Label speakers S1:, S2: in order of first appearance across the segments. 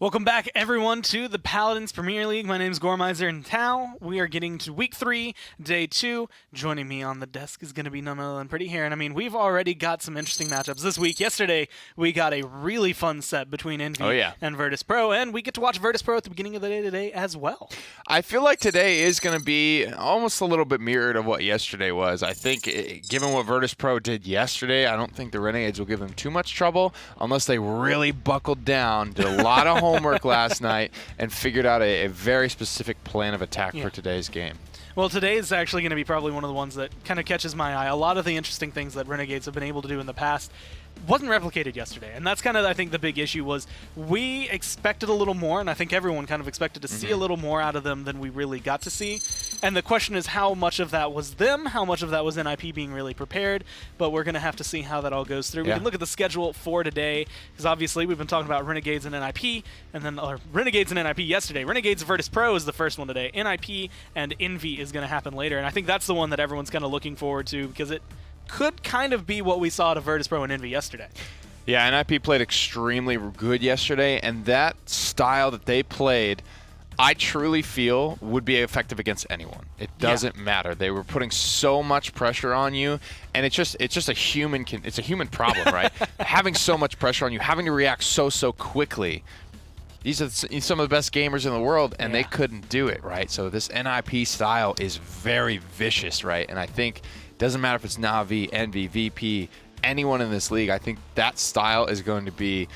S1: Welcome back, everyone, to the Paladins Premier League. My name is Gormizer and Tao. We are getting to Week 3, Day 2. Joining me on the desk is going to be none other than Pretty Hair. And I mean, we've already got some interesting matchups this week. Yesterday, we got a really fun set between Envy and Virtus.Pro, and we get to watch Virtus.Pro at the beginning of the day today as well.
S2: I feel like today is going to be almost a little bit mirrored of what yesterday was. I think, given what Virtus.Pro did yesterday, I don't think the Renegades will give them too much trouble unless they really buckled down, did a lot of homework last night, and figured out a very specific plan of attack for today's game.
S1: Well, today is actually going to be probably one of the ones that kind of catches my eye. A lot of the interesting things that Renegades have been able to do in the past wasn't replicated yesterday, and that's kind of, I think, the big issue was we expected a little more, and I think everyone kind of expected to see a little more out of them than we really got to see. And the question is how much of that was them, how much of that was NIP being really prepared, but we're going to have to see how that all goes through. We can look at the schedule for today, because obviously we've been talking about Renegades and NIP, and then Renegades and NIP yesterday. Renegades Virtus.Pro is the first one today. NIP and Envy is going to happen later, and I think that's the one that everyone's kind of looking forward to, because it could kind of be what we saw to Virtus.Pro and Envy yesterday.
S2: Yeah, NIP played extremely good yesterday, and that style that they played, I truly feel would be effective against anyone. It doesn't matter. They were putting so much pressure on you, and it's just a human problem, right? Having so much pressure on you, having to react so quickly. These are some of the best gamers in the world, and they couldn't do it, right? So this NIP style is very vicious, right? And I think it doesn't matter if it's Na'Vi, Envy, VP, anyone in this league, I think that style is going to be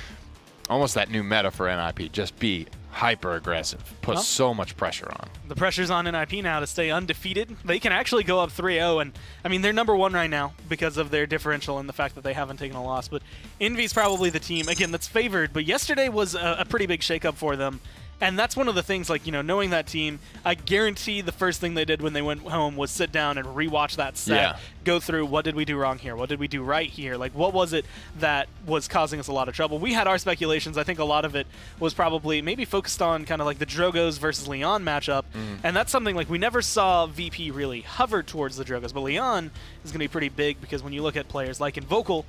S2: almost that new meta for NIP. Just be hyper aggressive, put so much pressure on.
S1: The pressure's on NIP now to stay undefeated. They can actually go up 3-0, and I mean, they're number one right now because of their differential and the fact that they haven't taken a loss. But Envy's probably the team, again, that's favored, but yesterday was a pretty big shakeup for them. And that's one of the things, like, you know, knowing that team, I guarantee the first thing they did when they went home was sit down and rewatch that set, go through what did we do wrong here, what did we do right here, like what was it that was causing us a lot of trouble. We had our speculations. I think a lot of it was probably maybe focused on kind of like the Drogos versus Leon matchup, and that's something like we never saw VP really hover towards the Drogos, but Leon is going to be pretty big because when you look at players like Invocal,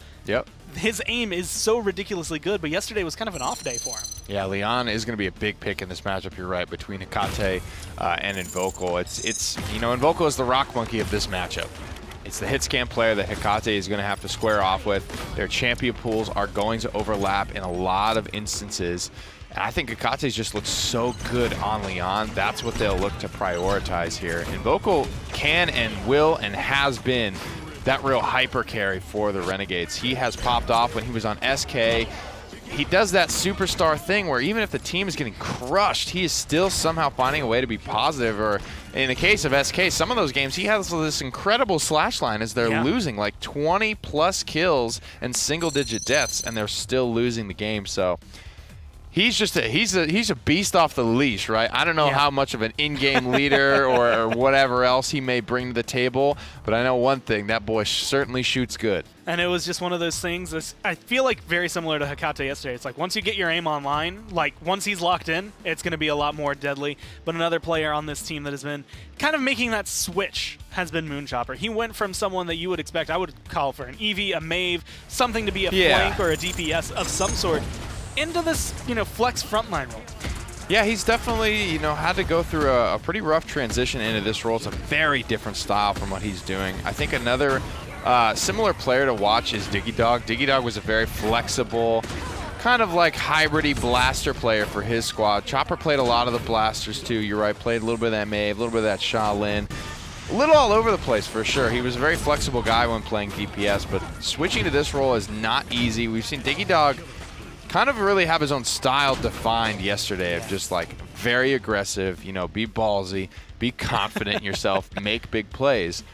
S1: his aim is so ridiculously good, but yesterday was kind of an off day for him.
S2: Yeah, Leon is going to be a big pick in this matchup, you're right, between Hecate and Invocal. It's you know, Invocal is the rock monkey of this matchup. It's the hit scan player that Hecate is going to have to square off with. Their champion pools are going to overlap in a lot of instances. And I think Hecate just looks so good on Leon. That's what they'll look to prioritize here. Invocal can and will and has been that real hyper carry for the Renegades. He has popped off when he was on SK. He does that superstar thing where even if the team is getting crushed, he is still somehow finding a way to be positive. Or in the case of SK, some of those games, he has this incredible slash line as they're losing like 20+ kills and single-digit deaths, and they're still losing the game. So he's just he's a beast off the leash, right? I don't know how much of an in-game leader or whatever else he may bring to the table, but I know one thing, that boy certainly shoots good.
S1: And it was just one of those things that's, I feel like, very similar to Hecate yesterday. It's like once you get your aim online, like once he's locked in, it's going to be a lot more deadly. But another player on this team that has been kind of making that switch has been Moonchopper. He went from someone that you would expect, I would call for an EV, a Mave, something to be a flank or a DPS of some sort, into this, you know, flex frontline role.
S2: Yeah, he's definitely, you know, had to go through a pretty rough transition into this role. It's a very different style from what he's doing. I think another similar player to watch is Diggy-Dog. Diggy-Dog was a very flexible, kind of like hybridy blaster player for his squad. Chopper played a lot of the blasters too, you're right. Played a little bit of that Mave, a little bit of that Shaolin. A little all over the place for sure. He was a very flexible guy when playing DPS, but switching to this role is not easy. We've seen Diggy-Dog kind of really have his own style defined yesterday of just like very aggressive, you know, be ballsy, be confident in yourself, make big plays.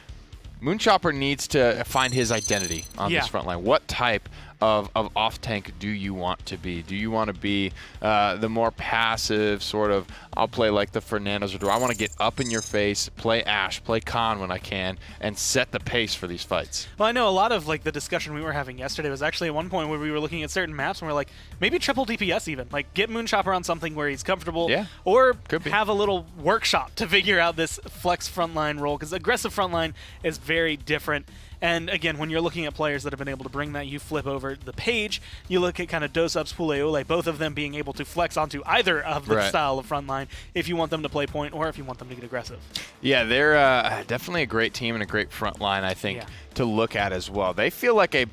S2: Moonchopper needs to find his identity on this front line. What type of off-tank do you want to be? Do you want to be the more passive sort of, I'll play like the Fernandos, or do I want to get up in your face, play Ashe, play Khan when I can, and set the pace for these fights?
S1: Well, I know a lot of like the discussion we were having yesterday was actually at one point where we were looking at certain maps and we're like, maybe triple DPS even. Like get Moonchopper on something where he's comfortable, or have a little workshop to figure out this flex frontline role, because aggressive frontline is very different. And again, when you're looking at players that have been able to bring that, you flip over the page, you look at kind of Dosup's, Puleule, both of them being able to flex onto either of the style of frontline if you want them to play point or if you want them to get aggressive.
S2: Yeah, they're definitely a great team and a great front line, I think, to look at as well. They feel like a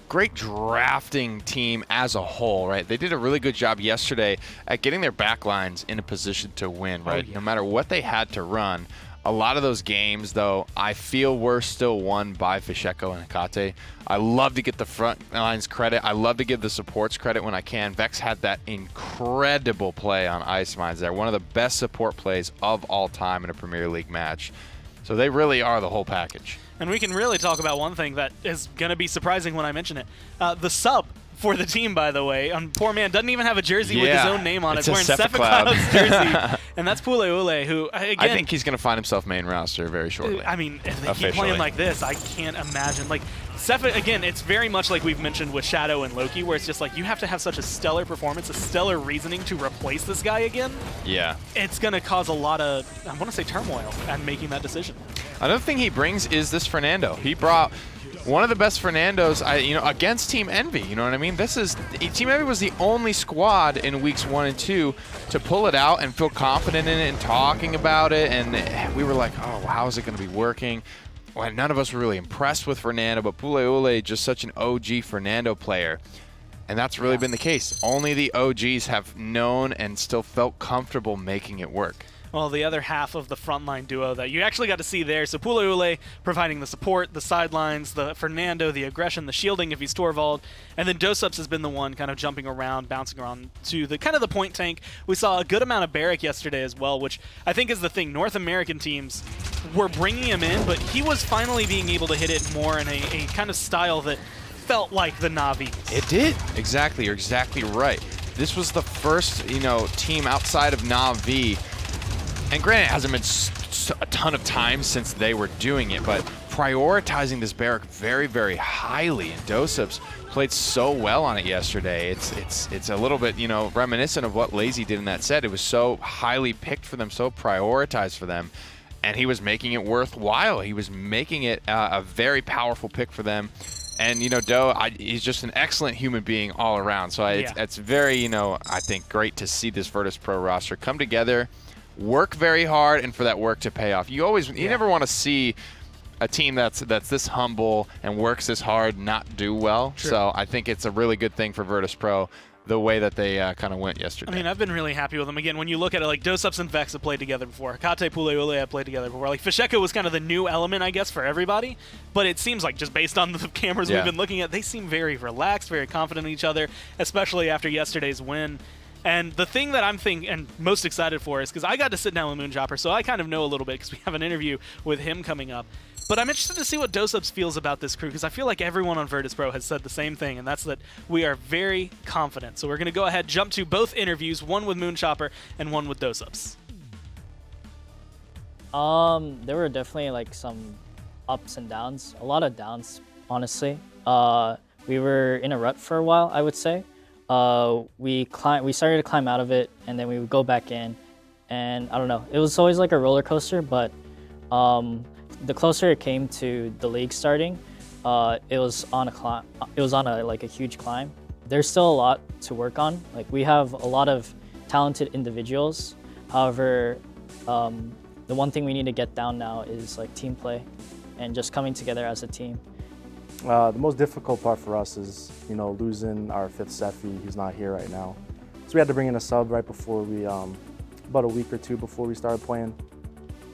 S2: great drafting team as a whole, right? They did a really good job yesterday at getting their backlines in a position to win, right? No matter what they had to run. A lot of those games, though, I feel were still won by Fisheko and Hecate. I love to get the front lines credit. I love to give the supports credit when I can. Vex had that incredible play on Ice Mines there. One of the best support plays of all time in a Premier League match. So they really are the whole package.
S1: And we can really talk about one thing that is going to be surprising when I mention it. The sub for the team, by the way. Poor man doesn't even have a jersey with his own name on it. Wearing Cephacloud's jersy. And that's Puleule, who, again,
S2: I think he's going to find himself main roster very shortly.
S1: I mean, if they keep playing like this, I can't imagine. Like, again, it's very much like we've mentioned with Shadow and Loki, where it's just like you have to have such a stellar performance, a stellar reasoning to replace this guy again. Yeah. It's going to cause a lot of, I want to say, turmoil at making that decision.
S2: Another thing he brings is this Fernando. He brought one of the best Fernandos, against Team Envy. You know what I mean? Team Envy was the only squad in weeks 1 and 2 to pull it out and feel confident in it and talking about it. And we were like, oh, how is it going to be working? Well, none of us were really impressed with Fernando, but Puleule, just such an OG Fernando player. And that's really been the case. Only the OGs have known and still felt comfortable making it work.
S1: Well, the other half of the frontline duo that you actually got to see there. So Puleule providing the support, the sidelines, the Fernando, the aggression, the shielding if he's Torvald. And then Dosups has been the one kind of jumping around, bouncing around to the kind of the point tank. We saw a good amount of Barrack yesterday as well, which I think is the thing. North American teams were bringing him in, but he was finally being able to hit it more in a kind of style that felt like the Na'Vi.
S2: It did. Exactly. You're exactly right. This was the first, team outside of Na'Vi. And granted, it hasn't been a ton of time since they were doing it, but prioritizing this Barrack very, very highly. And Dosups played so well on it yesterday. It's a little bit, reminiscent of what Lazy did in that set. It was so highly picked for them, so prioritized for them. And he was making it worthwhile. He was making it a very powerful pick for them. And, Do, he's just an excellent human being all around. So it's very, I think, great to see this Virtus.Pro roster come together, work very hard, and for that work to pay off. You never want to see a team that's this humble and works this hard not do well. True. So I think it's a really good thing for Virtus.Pro, the way that they kind of went yesterday.
S1: I mean, I've been really happy with them. Again, when you look at it, like Dosups and Vex have played together before. Hecate, Puleule have played together before. Like Fisheko was kind of the new element, I guess, for everybody. But it seems like just based on the cameras we've been looking at, they seem very relaxed, very confident in each other, especially after yesterday's win. And the thing that I'm most excited for is because I got to sit down with Moonchopper, so I kind of know a little bit because we have an interview with him coming up. But I'm interested to see what Dosups feels about this crew because I feel like everyone on Virtus.Pro has said the same thing, and that's that we are very confident. So we're going to go ahead, jump to both interviews, one with Moonchopper and one with Dosups.
S3: There were definitely like some ups and downs, a lot of downs, honestly. We were in a rut for a while, I would say. We started to climb out of it, and then we would go back in, and I don't know. It was always like a roller coaster, but the closer it came to the league starting, it was on a climb. It was on a huge climb. There's still a lot to work on. Like we have a lot of talented individuals. However, the one thing we need to get down now is like team play, and just coming together as a team.
S4: The most difficult part for us is, losing our fifth Sephi. He's not here right now. So we had to bring in a sub right before we, about a week or two before we started playing.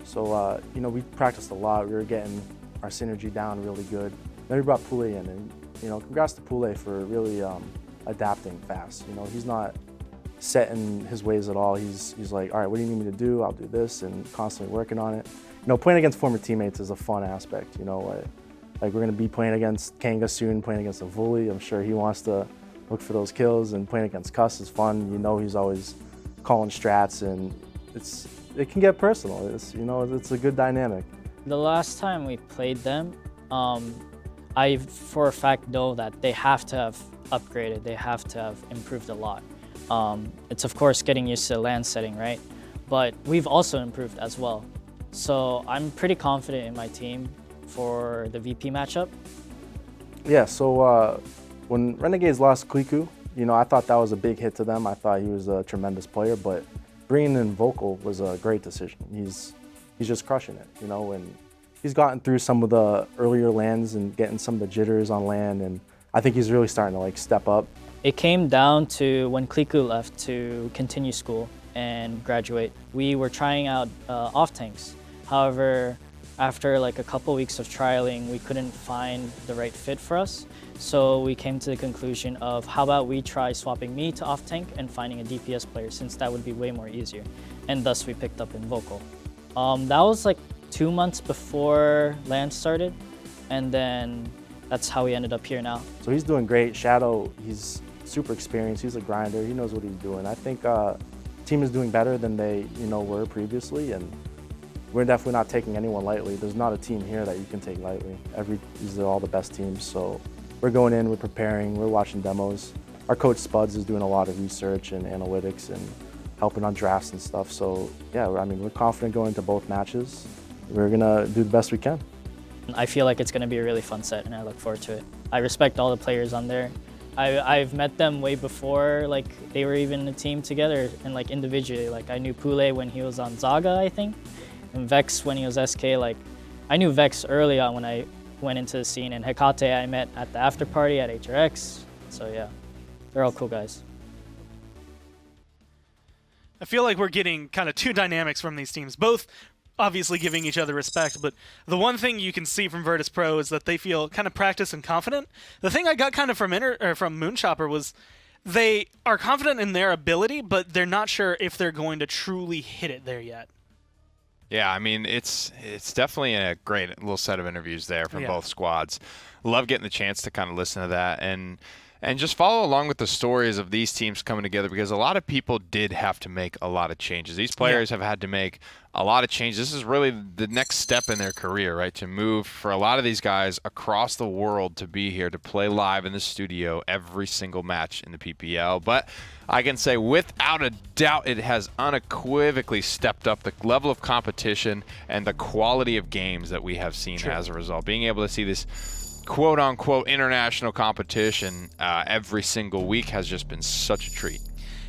S4: So, we practiced a lot. We were getting our synergy down really good. Then we brought Pule in, and, congrats to Pule for really adapting fast. He's not set in his ways at all. He's like, all right, what do you need me to do? I'll do this, and constantly working on it. Playing against former teammates is a fun aspect, Like we're going to be playing against Kanga soon, playing against Avuli. I'm sure he wants to look for those kills, and playing against Cuss is fun. He's always calling strats, and it can get personal. It's a good dynamic. The
S3: last time we played them, I for a fact know that they have to have upgraded. They have to have improved a lot. It's of course getting used to the land setting, right? But we've also improved as well. So I'm pretty confident in my team. for the VP matchup?
S4: Yeah, so when Renegades lost Kliku, you know, I thought that was a big hit to them. I thought he was a tremendous player, but bringing in Vocal was a great decision. He's just crushing it, you know, and he's gotten through some of the earlier lands and getting some of the jitters on land, and I think he's really starting to like step up.
S3: It came down to when Kliku left to continue school and graduate. We were trying out off tanks. However, after like a couple weeks of trialing, we couldn't find the right fit for us. So we came to the conclusion of how about we try swapping me to off tank and finding a DPS player, since that would be way more easier. And thus we picked up Invocal. That was like 2 months before LAN started, and then that's how we ended up here now.
S4: So he's doing great. Shadow, he's super experienced. He's a grinder. He knows what he's doing. I think team is doing better than they, you know, were previously, and we're definitely not taking anyone lightly. There's not a team here that you can take lightly. These are all the best teams. So we're going in, we're preparing, we're watching demos. Our coach Spuds is doing a lot of research and analytics and helping on drafts and stuff. So yeah, I mean, we're confident going into both matches. We're gonna do the best we can.
S3: I feel like it's gonna be a really fun set, and I look forward to it. I respect all the players on there. I've met them way before, like they were even a team together and like individually. Like I knew Pule when he was on Zaga, I think, and Vex when he was SK. Like I knew Vex early on when I went into the scene, and Hecate I met at the after party at HRX. So yeah, they're all cool guys.
S1: I feel like we're getting kind of two dynamics from these teams, both obviously giving each other respect, but the one thing you can see from Virtus.Pro is that they feel kind of practiced and confident. The thing I got kind of from Moonchopper was they are confident in their ability, but they're not sure if they're going to truly hit it there yet.
S2: Yeah, I mean, it's definitely a great little set of interviews there from both squads. Love getting the chance to kind of listen to that and just follow along with the stories of these teams coming together, because a lot of people did have to make a lot of changes. These players have had to make a lot of changes. This is really the next step in their career, right? To move for a lot of these guys across the world to be here to play live in the studio every single match in the PPL. But I can say without a doubt it has unequivocally stepped up the level of competition and the quality of games that we have seen as a result. Being able to see this quote-unquote international competition every single week has just been such a treat.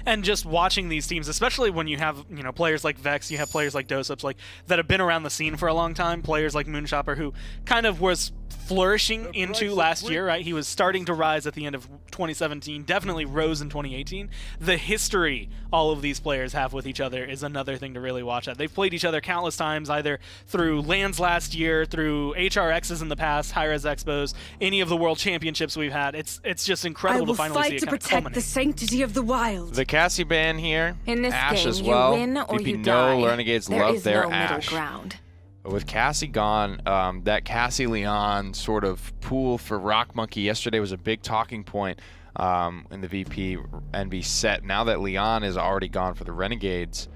S1: And just watching these teams, especially when you have, you know, players like Vex, you have players like Dosups, like that have been around the scene for a long time, players like Moonchopper, who kind of was flourishing into last year, right? He was starting to rise at the end of 2017, definitely rose in 2018. The history all of these players have with each other is another thing to really watch at. They've played each other countless times, either through LANs last year, through HRXs in the past, high-res expos, any of the world championships we've had. It's just incredible to finally see it kind of culminate.
S5: I will fight to protect the sanctity of the wild.
S2: The Cassie ban here,
S5: in this
S2: Ash
S5: game,
S2: as well.
S5: You win or
S2: VP
S5: you
S2: no,
S5: die.
S2: Renegades
S5: There
S2: love
S5: is
S2: their
S5: no middle
S2: Ash.
S5: ground.
S2: But with Cassie gone, that Cassie-Leon sort of pool for Rock Monkey yesterday was a big talking point in the VP NV set. Now that Leon is already gone for the Renegades,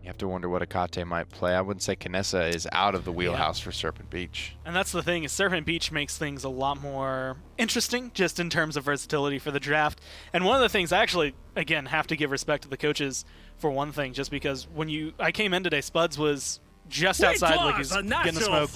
S2: you have to wonder what Hecate might play. I wouldn't say Kinessa is out of the wheelhouse for Serpent Beach.
S1: And that's the thing, is Serpent Beach makes things a lot more interesting just in terms of versatility for the draft. And one of the things I actually, again, have to give respect to the coaches for one thing, just because when I came in today, Spuds was just outside, like he's getting the smoke,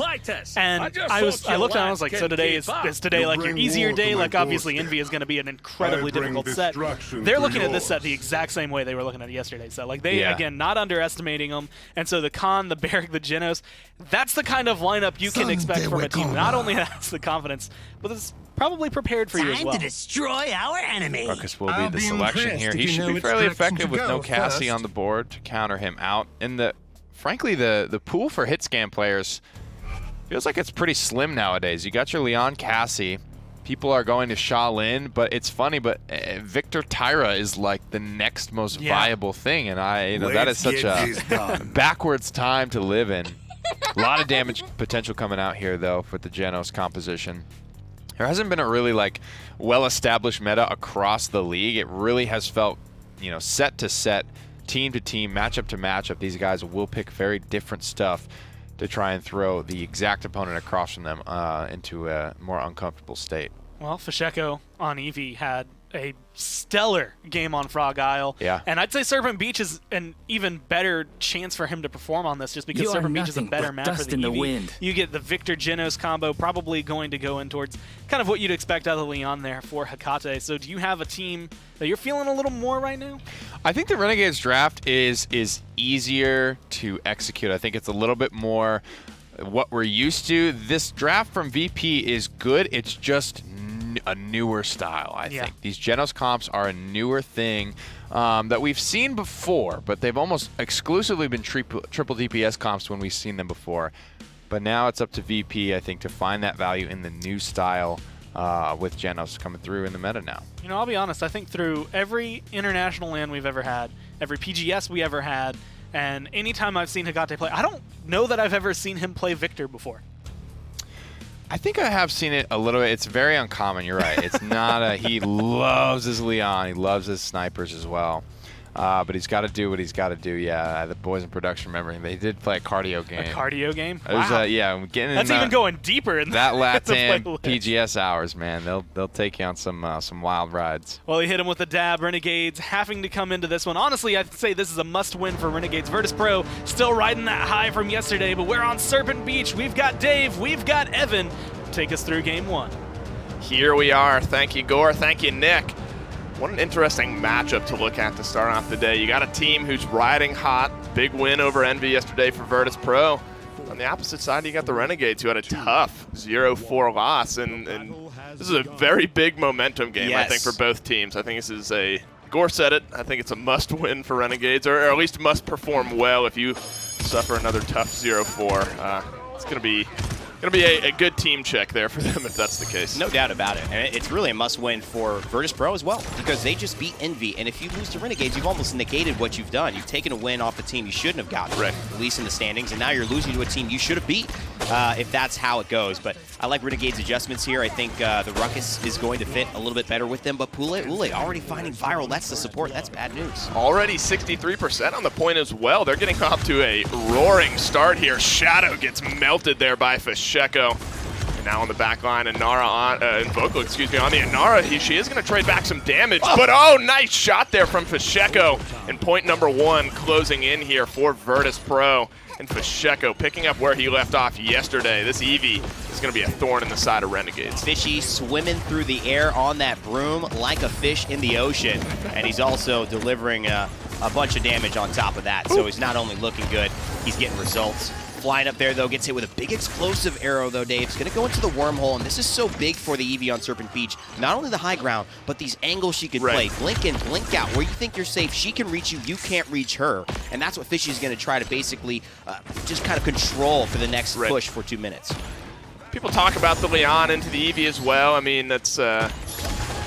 S1: and I looked at him, I was like, so today is today like your easier day? Like obviously Envy is going to be an incredibly difficult set. They're looking at this set the exact same way they were looking at it yesterday. So like they, again, not underestimating them. And so the Khan, the Barrack, the Genos, that's the kind of lineup you can expect from a team. Not only has the confidence, but it's probably prepared for you as well.
S6: Time to destroy our enemy.
S2: Ruckus will be the selection here. He should be fairly effective with no Cassie on the board to counter him out. Frankly, the pool for hit scan players feels like it's pretty slim nowadays. You got your Leon Cassie. People are going to Shaolin, but it's funny, but Victor Tyra is like the next most viable thing, and that is such a backwards time to live in. A lot of damage potential coming out here, though, for the Genos composition. There hasn't been a really like well-established meta across the league. It really has felt, set to set, team to team, matchup to matchup. These guys will pick very different stuff to try and throw the exact opponent across from them into a more uncomfortable state.
S1: Well, Fasheko on Eevee had a stellar game on Frog Isle.
S2: Yeah.
S1: And I'd say Serpent Beach is an even better chance for him to perform on this just because Serpent Beach is a better map for the Eevee. You get the Victor Genos combo, probably going to go in towards kind of what you'd expect out of Leon there for Hecate. So do you have a team that you're feeling a little more right now?
S2: I think the Renegades draft is easier to execute. I think it's a little bit more what we're used to. This draft from VP is good. It's just a newer style, I think. These Genos comps are a newer thing that we've seen before, but they've almost exclusively been triple DPS comps when we've seen them before. But now it's up to VP, I think, to find that value in the new style with Genos coming through in the meta now.
S1: You know, I'll be honest, I think through every international LAN we've ever had, every PGS we ever had, and anytime I've seen Hecate play, I don't know that I've ever seen him play Victor before.
S2: I think I have seen it a little bit. It's very uncommon, you're right. It's not a, he loves his Leon. He loves his snipers as well. But he's got to do what he's got to do. Yeah, the boys in production remembering they did play a cardio game.
S1: A cardio game?
S2: Wow. Yeah, getting
S1: that's even going deeper in
S2: that LATAM PGS hours, man. They'll take you on some wild rides.
S1: Well, he hit him with a dab. Renegades having to come into this one. Honestly, I'd say this is a must-win for Renegades. Virtus.Pro still riding that high from yesterday, but we're on Serpent Beach. We've got Dave. We've got Evan. Take us through game one.
S7: Here we are. Thank you, Gore. Thank you, Nick. What an interesting matchup to look at to start off the day. You got a team who's riding hot. Big win over Envy yesterday for Virtus.Pro. On the opposite side, you got the Renegades, who had a tough 0-4 loss. And this is a very big momentum game, I think, for both teams. I think this is a, Gore said it, I think it's a must-win for Renegades, or at least must perform well if you suffer another tough 0-4. It's going to be a good team check there for them if that's the case.
S8: No doubt about it. And it's really a must-win for Virtus.Pro as well, because they just beat Envy. And if you lose to Renegades, you've almost negated what you've done. You've taken a win off a team you shouldn't have gotten, at least in the standings, and now you're losing to a team you should have beat, if that's how it goes. But I like Renegade's adjustments here. I think the Ruckus is going to fit a little bit better with them. But Ule already finding viral. That's the support. That's bad news.
S7: Already 63% on the point as well. They're getting off to a roaring start here. Shadow gets melted there by Fasheko. And now on the back line, Inara on Invocal, excuse me, on the Inara, she is going to trade back some damage. But oh, nice shot there from Fasheko. And point number one closing in here for Virtus.Pro. And Fasheko picking up where he left off yesterday. This Eevee is going to be a thorn in the side of Renegades.
S8: Fishy swimming through the air on that broom like a fish in the ocean. And he's also delivering a bunch of damage on top of that. So he's not only looking good, he's getting results. Flying up there, though, gets hit with a big explosive arrow, though, Dave. It's going to go into the wormhole, and this is so big for the Eevee on Serpent Beach. Not only the high ground, but these angles she can play. Blink in, blink out. Where you think you're safe, she can reach you. You can't reach her. And that's what Fishy's going to try to basically just kind of control for the next push for 2 minutes.
S7: People talk about the Leon into the Eevee as well. I mean, that's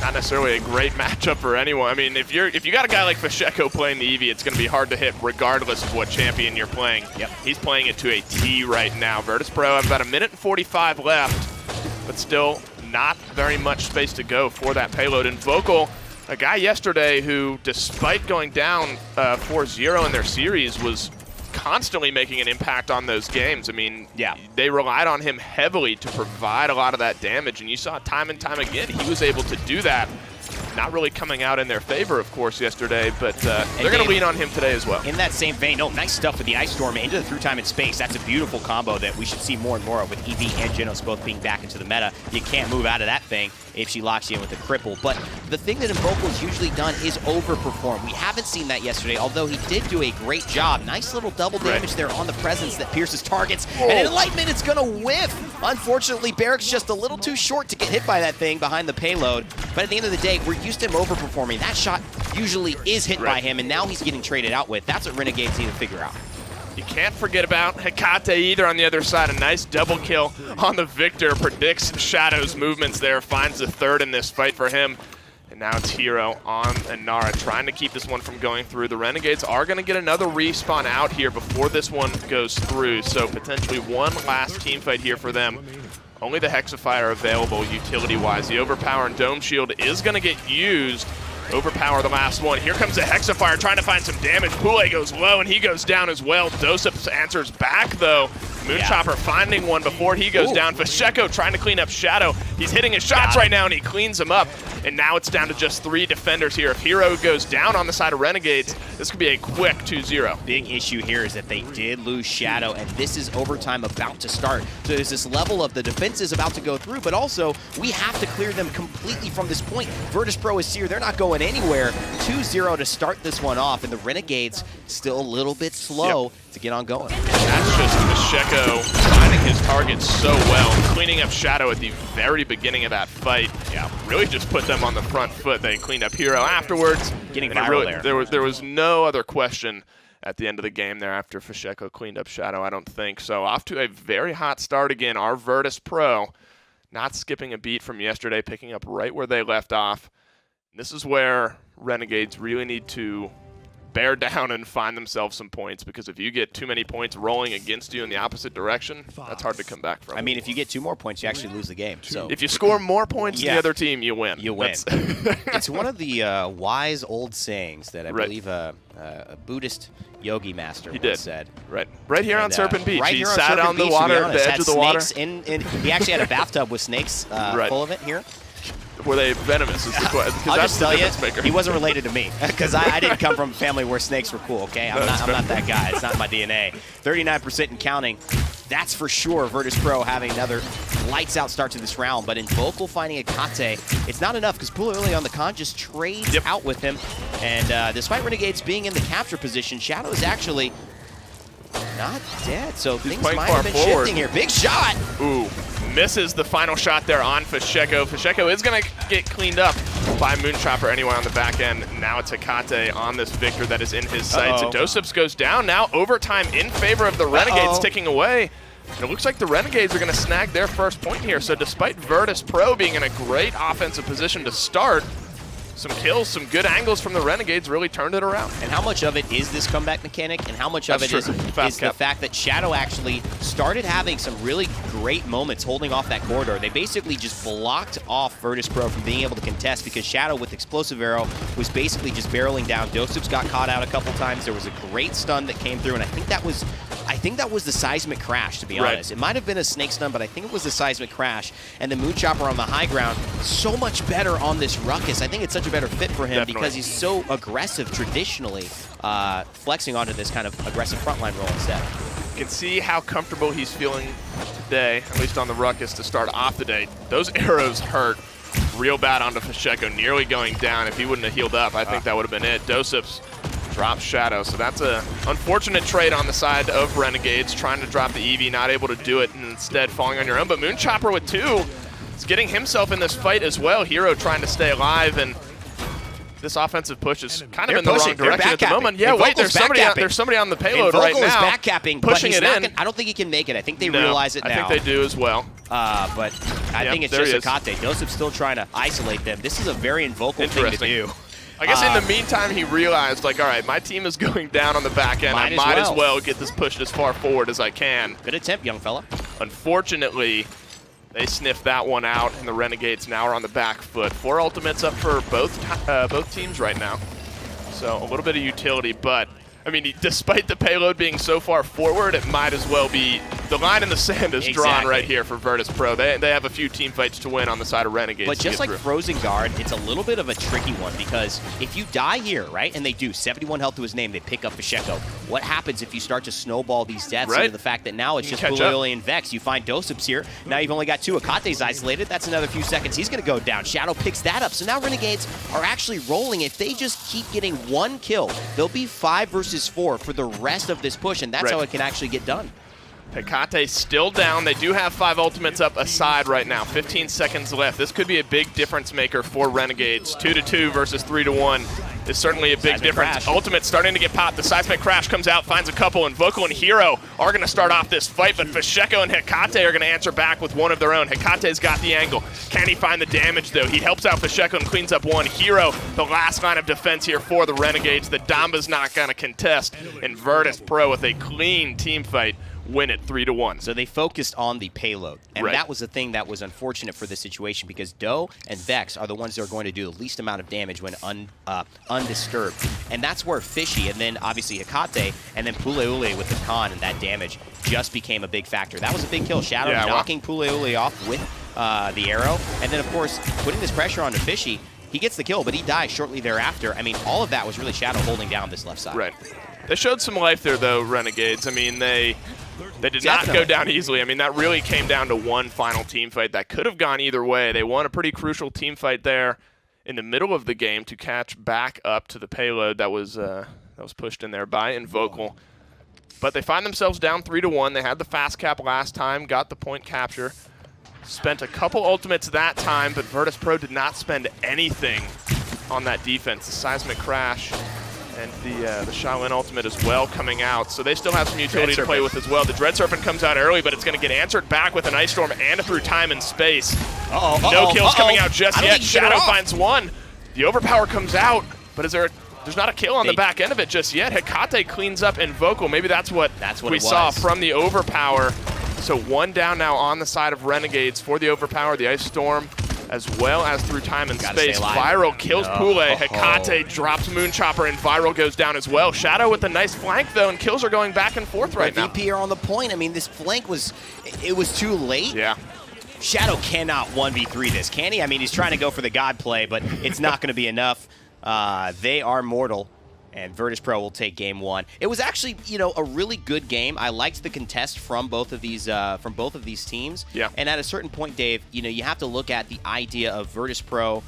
S7: not necessarily a great matchup for anyone. I mean, if you got a guy like Fasheko playing the Eevee, it's going to be hard to hit regardless of what champion you're playing. He's playing it to a T right now. Virtus.Pro have about 1:45 left, but still not very much space to go for that payload. And Vocal, a guy yesterday who, despite going down 4-0 in their series, was constantly making an impact on those games. I mean, they relied on him heavily to provide a lot of that damage, and you saw time and time again he was able to do that. Not really coming out in their favor, of course, yesterday, but they're going to lean on him today as well.
S8: In that same vein, nice stuff with the Ice Storm into the through time and space. That's a beautiful combo that we should see more and more of, with Eevee and Genos both being back into the meta. You can't move out of that thing if she locks you in with a cripple. But the thing that Invocal's usually done is overperform. We haven't seen that yesterday, although he did do a great job. Nice little double damage there on the presence that pierces targets. And Enlightenment, it's going to whiff. Unfortunately, Barrick's just a little too short to get hit by that thing behind the payload. But at the end of the day, we're used to him overperforming. That shot usually is hit by him, and now he's getting traded out with. That's what Renegades need to figure out.
S7: You can't forget about Hecate either on the other side. A nice double kill on the Victor. Predicts Shadow's movements there. Finds the third in this fight for him. And now it's Hero on Inara, trying to keep this one from going through. The Renegades are going to get another respawn out here before this one goes through. So potentially one last team fight here for them. Only the Hexafire available utility-wise. The Overpower and Dome Shield is going to get used. Overpower the last one. Here comes the Hexafire trying to find some damage. Pule goes low and he goes down as well. Dosip answers back though. Moonchopper finding one before he goes down. Fasheko trying to clean up Shadow. He's hitting his shots right now, and he cleans them up. And now it's down to just 3 defenders here. If Hero goes down on the side of Renegades, this could be a quick 2-0.
S8: Big issue here is that they did lose Shadow, and this is overtime about to start. So there's this level of the defense is about to go through, but also we have to clear them completely from this point. Virtus.Pro is here. They're not going anywhere. 2-0 to start this one off, and the Renegades still a little bit slow to get on going.
S7: That's just Fasheko finding his target so well, cleaning up Shadow at the very beginning of that fight. Yeah, really just put them on the front foot. They cleaned up Hero afterwards.
S8: Getting viral
S7: there. There was no other question at the end of the game there after Fasheko cleaned up Shadow, I don't think. So off to a very hot start again. Our Virtus.Pro not skipping a beat from yesterday, picking up right where they left off. This is where Renegades really need to bear down and find themselves some points, because if you get too many points rolling against you in the opposite direction, that's hard to come back from.
S8: I mean, if you get 2 more points, you actually lose the game. So
S7: if you score more points than the other team, you win.
S8: You win. It's one of the wise old sayings that I believe a Buddhist yogi master once said.
S7: Right here on Serpent Beach.
S8: Right
S7: he
S8: here on
S7: sat
S8: Serpent
S7: on the
S8: Beach,
S7: water,
S8: honest,
S7: the edge of the water.
S8: He actually had a bathtub with snakes full of it here.
S7: Were they venomous is the question.
S8: I'll just tell you, he wasn't related to me, because I didn't come from a family where snakes were cool, okay? I'm not that guy. It's not in my DNA. 39% and counting. That's for sure. Virtus.Pro having another lights-out start to this round, but Invocal finding Akate, it's not enough, because Pool early on the con just trades out with him, and despite Renegades being in the capture position, Shadow is actually not dead, so things might have been shifting here. Big shot!
S7: Ooh. Misses the final shot there on Fasheko. Fasheko is going to get cleaned up by Moonchopper anyway on the back end. Now it's Akate on this Victor that is in his sights. And Doseps goes down. Now overtime in favor of the Renegades ticking away. And it looks like the Renegades are going to snag their first point here. So despite Virtus.Pro being in a great offensive position to start, some kills, some good angles from the Renegades really turned it around.
S8: And how much of it is this comeback mechanic, and how much of it is the fact that Shadow actually started having some really great moments holding off that corridor. They basically just blocked off Virtus.Pro from being able to contest, because Shadow with Explosive Arrow was basically just barreling down. Doseps got caught out a couple times. There was a great stun that came through, and I think that was the seismic crash, to be honest. It might have been a snake stun, but I think it was the seismic crash. And the Moonchopper on the high ground, so much better on this Ruckus. I think it's such a better fit for him because he's so aggressive traditionally, flexing onto this kind of aggressive frontline role instead.
S7: You can see how comfortable he's feeling today, at least on the Ruckus to start off the day. Those arrows hurt real bad onto Fasheko, nearly going down. If he wouldn't have healed up, I think that would have been it. Doseps drops Shadow, so that's an unfortunate trade on the side of Renegades, trying to drop the Eevee, not able to do it, and instead falling on your own. But Moonchopper with 2 is getting himself in this fight as well. Hero trying to stay alive, and this offensive push is kind of in the wrong direction at the moment. Yeah, wait, there's somebody on the payload right now.
S8: Is backcapping,
S7: pushing it in.
S8: I don't think he can make it. I think they realize it now.
S7: I think they do as well.
S8: But I think it's just Akate. Doseps still trying to isolate them. This is a very Invocal thing to do.
S7: I guess in the meantime, he realized, like, all right, my team is going down on the back end. I might as well get this pushed as far forward as I can.
S8: Good attempt, young fella.
S7: Unfortunately, they sniffed that one out, and the Renegades now are on the back foot. 4 ultimates up for both teams right now. So a little bit of utility, but I mean, despite the payload being so far forward, it might as well be the line in the sand is drawn right here for Virtus.Pro. They have a few team fights to win on the side of Renegades.
S8: But just like Frozen Guard, it's a little bit of a tricky one, because if you die here, right, and they do 71 health to his name, they pick up Fasheko. What happens if you start to snowball these deaths into the fact that now it's just Bully and Vex? You find Doseps here. Now you've only got 2. Akate's isolated. That's another few seconds. He's going to go down. Shadow picks that up. So now Renegades are actually rolling. If they just keep getting 1 kill, they'll be 5 versus 4 for the rest of this push, and that's how it can actually get done.
S7: Akate still down. They do have 5 ultimates up aside right now. 15 seconds left. This could be a big difference maker for Renegades. 2-2 versus 3-1 is certainly a big difference. Ultimate starting to get popped. The Seismic Crash comes out, finds a couple, and Vocal and Hero are going to start off this fight, but Fasheko and Hecate are going to answer back with one of their own. Hecate's got the angle. Can he find the damage, though? He helps out Fasheko and cleans up one. Hero, the last line of defense here for the Renegades. The Damba's not going to contest, and Virtus.Pro with a clean team fight win it 3-1.
S8: So they focused on the payload, and
S7: Right.
S8: that was the thing that was unfortunate for this situation because Doe and Vex are the ones that are going to do the least amount of damage when undisturbed. And that's where Fishy, and then obviously Hecate, and then Puleule with the con and that damage just became a big factor. That was a big kill. Shadow knocking Puleule off with the arrow, and then of course putting this pressure onto Fishy. He gets the kill, but he dies shortly thereafter. I mean, all of that was really Shadow holding down this left side.
S7: Right. They showed some life there, though, Renegades. I mean, they did not go down easily. I mean, that really came down to one final team fight that could have gone either way. They won a pretty crucial team fight there in the middle of the game to catch back up to the payload that was pushed in there by Invocal. But they find themselves down 3-1. They had the fast cap last time, got the point capture. Spent a couple ultimates that time, but Virtus.Pro did not spend anything on that defense. The Seismic Crash and the Shaolin ultimate as well coming out. So they still have some utility to play with as well. The Dread Serpent comes out early, but it's going to get answered back with an Ice Storm and through time and space. No kills coming out just yet. Shadow finds one. The Overpower comes out, but there's not a kill on the back end of it just yet. Hecate cleans up Invocal. Maybe that's what we saw from the Overpower. So one down now on the side of Renegades for the Overpower, the Ice Storm, as well as through time and space. Viral kills Pule. Hecate drops Moonchopper, and Viral goes down as well. Shadow with a nice flank, though, and kills are going back and forth right now.
S8: VP are on the point. I mean, this flank was too late.
S7: Yeah.
S8: Shadow cannot 1v3 this, can he? I mean, he's trying to go for the God play, but it's not going to be enough. They are mortal. And Virtus.Pro will take game one. It was actually, a really good game. I liked the contest from both of these teams.
S7: Yeah.
S8: And at a certain point, Dave, you have to look at the idea of Virtus.Pro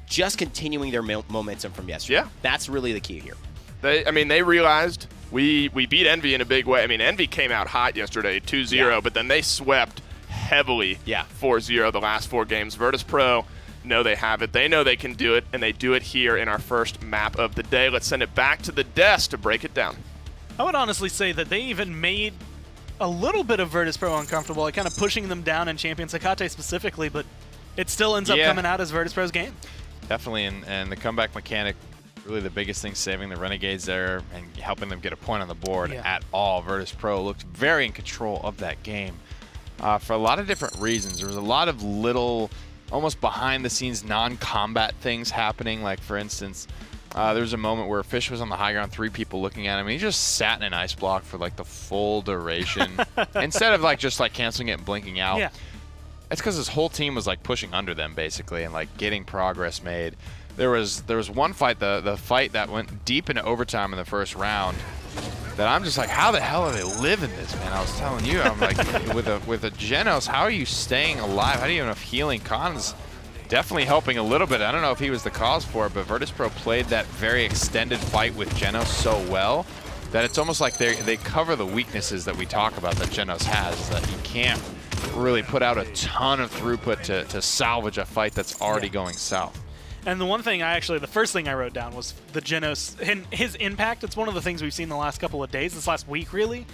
S8: just continuing their momentum from yesterday.
S7: Yeah.
S8: That's really the key here.
S7: They realized we beat Envy in a big way. I mean, Envy came out hot yesterday, 2-0, but then they swept heavily 4-0 the last 4 games. Virtus.Pro know they have it. They know they can do it, and they do it here in our first map of the day. Let's send it back to the desk to break it down.
S1: I would honestly say that they even made a little bit of Virtus.Pro uncomfortable, like kind of pushing them down in Champions, Hecate specifically, but it still ends up coming out as Virtus.Pro's game.
S2: Definitely, and the comeback mechanic, really the biggest thing saving the Renegades there and helping them get a point on the board at all. Virtus.Pro looked very in control of that game for a lot of different reasons. There was a lot of little almost behind-the-scenes non-combat things happening. Like, for instance, there was a moment where Fish was on the high ground, 3 people looking at him, and he just sat in an ice block for, like, the full duration instead of, like, just, like, canceling it and blinking out.
S1: Yeah.
S2: It's because his whole team was, like, pushing under them, basically, and, like, getting progress made. There was one fight, the fight that went deep into overtime in the first round, that I'm just like, how the hell are they living this, man? I was telling you, I'm like, with a Genos, how are you staying alive? How do you have enough healing? Khan's definitely helping a little bit. I don't know if he was the cause for it, but Virtus.Pro played that very extended fight with Genos so well that it's almost like they cover the weaknesses that we talk about that Genos has, is that he can't really put out a ton of throughput to salvage a fight that's already going south.
S1: And the one thing the first thing I wrote down was the Genos, and his impact. It's one of the things we've seen the last couple of days, this last week really.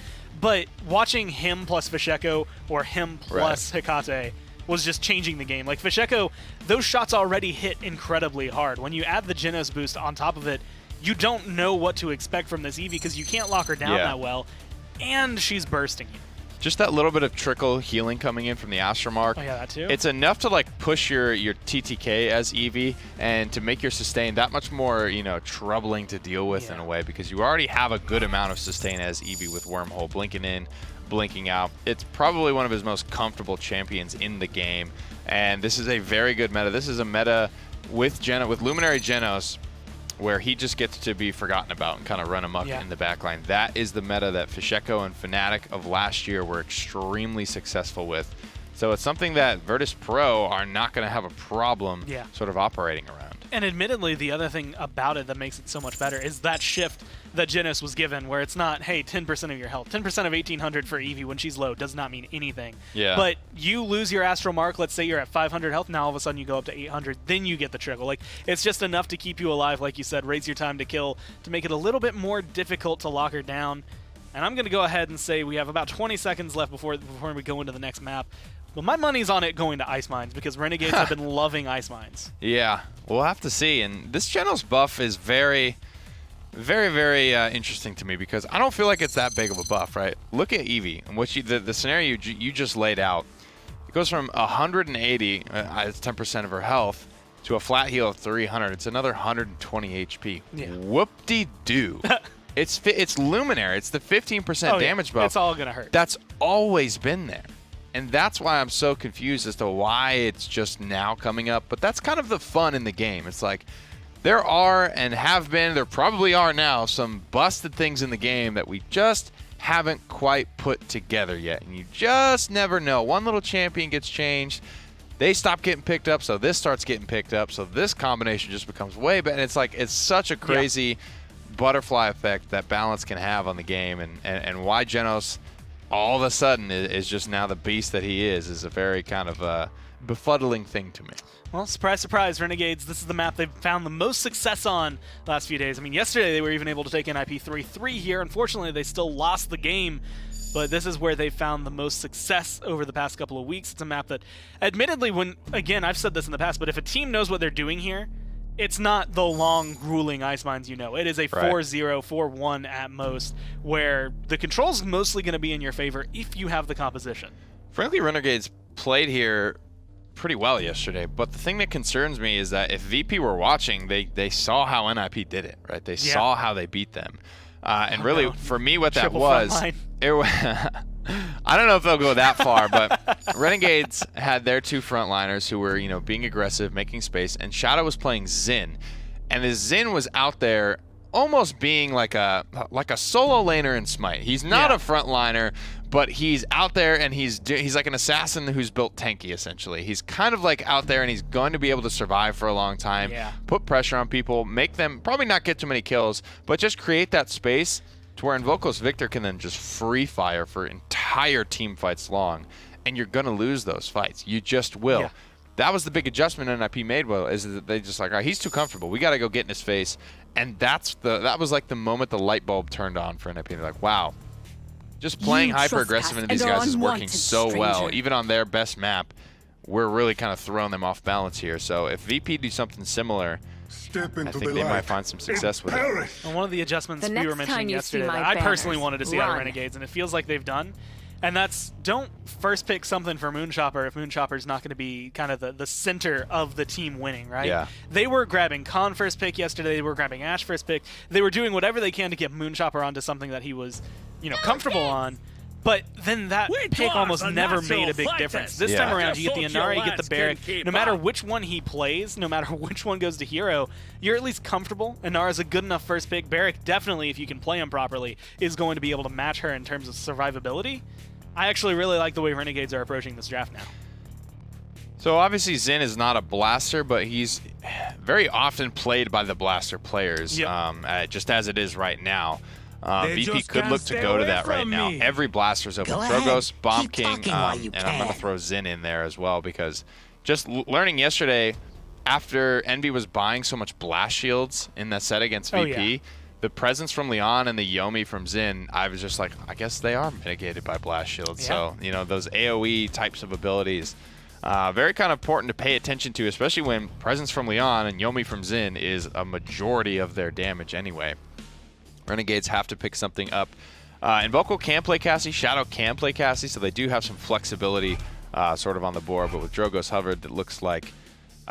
S1: But watching him plus Fisheko or him plus Hecate was just changing the game. Like Fisheko, those shots already hit incredibly hard. When you add the Genos boost on top of it, you don't know what to expect from this Eevee because you can't lock her down that well, and she's bursting you.
S2: Just that little bit of trickle healing coming in from the Astromark.
S1: Oh, yeah, that too.
S2: It's enough to like push your TTK as Eevee and to make your sustain that much more, troubling to deal with in a way, because you already have a good amount of sustain as Eevee with Wormhole blinking in, blinking out. It's probably one of his most comfortable champions in the game, and this is a very good meta. This is a meta with Luminary Genos, where he just gets to be forgotten about and kind of run amok in the backline. That is the meta that Fisheko and Fnatic of last year were extremely successful with. So it's something that Virtus.Pro are not going to have a problem sort of operating around.
S1: And admittedly, the other thing about it that makes it so much better is that shift that Genos was given, where it's not, hey, 10% of your health. 10% of 1,800 for Eevee when she's low does not mean anything.
S2: Yeah.
S1: But you lose your Astral Mark, let's say you're at 500 health, now all of a sudden you go up to 800, then you get the trickle. Like, it's just enough to keep you alive, like you said, raise your time to kill, to make it a little bit more difficult to lock her down. And I'm going to go ahead and say we have about 20 seconds left before we go into the next map. But my money's on it going to Ice Mines, because Renegades have been loving Ice Mines.
S2: Yeah, we'll have to see. And this Genos buff is very... Very, very interesting to me because I don't feel like it's that big of a buff, right? Look at Eevee and what the scenario you just laid out. It goes from 180, it's 10% of her health, to a flat heal of 300. It's another 120 HP.
S1: Yeah.
S2: Whoop-de-doo. It's Luminary. It's the 15% damage buff.
S1: It's all gonna hurt.
S2: That's always been there. And that's why I'm so confused as to why it's just now coming up. But that's kind of the fun in the game. It's like there are and have been, there probably are now, some busted things in the game that we just haven't quite put together yet. And you just never know. One little champion gets changed. They stop getting picked up, so this starts getting picked up. So this combination just becomes way better. And it's like, it's such a crazy butterfly effect that balance can have on the game. And why Genos all of a sudden is just now the beast that he is a very kind of befuddling thing to me.
S1: Well, surprise, surprise, Renegades, this is the map they've found the most success on the last few days. I mean, yesterday they were even able to take NIP 3-3 here. Unfortunately, they still lost the game, but this is where they found the most success over the past couple of weeks. It's a map that, admittedly, again, I've said this in the past, but if a team knows what they're doing here, it's not the long, grueling Ice Mines you know. It is a 4-0, 4-1 at most, where the control's mostly going to be in your favor if you have the composition.
S2: Frankly, Renegades played here pretty well yesterday, but the thing that concerns me is that if VP were watching, they saw how NIP did it, right? They saw how they beat them. And really, for me, what that was, I don't know if they'll go that far, but Renegades had their two frontliners who were, being aggressive, making space, and Shadow was playing Xin. And the Xin was out there almost being like a solo laner in Smite. He's not a frontliner, but he's out there and he's like an assassin who's built tanky, essentially. He's kind of like out there and he's going to be able to survive for a long time, put pressure on people, make them probably not get too many kills, but just create that space to where Invokos Victor can then just free fire for entire team fights long, and you're going to lose those fights. You just will. Yeah. That was the big adjustment NIP made, is that they just like, all right, he's too comfortable. We got to go get in his face. And that was like the moment the light bulb turned on for NIP. They're like, wow, just playing hyper-aggressive into these guys is working so well. Even on their best map, we're really kind of throwing them off balance here. So if VP do something similar, I think they might find some success with it.
S1: And one of the adjustments we were mentioning yesterday that I personally wanted to see out of Renegades, and it feels like they've done, and that's don't first pick something for Moonchopper if Moonchopper's not going to be kind of the center of the team winning, right?
S2: Yeah.
S1: They were grabbing Khan first pick yesterday, they were grabbing Ashe first pick, they were doing whatever they can to get Moonchopper onto something that he was, comfortable on. But then that pick almost never made a big difference. This time around, you get the Inari, you get the Barrack. No matter which one he plays, no matter which one goes to hero, you're at least comfortable. Inara's a good enough first pick. Barrack definitely, if you can play him properly, is going to be able to match her in terms of survivability. I actually really like the way Renegades are approaching this draft now.
S2: So obviously Xin is not a blaster, but he's very often played by the blaster players, just as it is right now. VP could look to go to that right now. Every blaster's open. Drogoz, Bomb King, and I'm going to throw Xin in there as well, because just learning yesterday, after Envy was buying so much blast shields in that set against VP, the presence from Leon and the Yomi from Xin, I was just like, I guess they are mitigated by blast shields. So, those AoE types of abilities, very kind of important to pay attention to, especially when presence from Leon and Yomi from Xin is a majority of their damage anyway. Renegades have to pick something up. Invokal can play Cassie, Shadow can play Cassie, so they do have some flexibility sort of on the board, but with Drogoz hovered, it looks like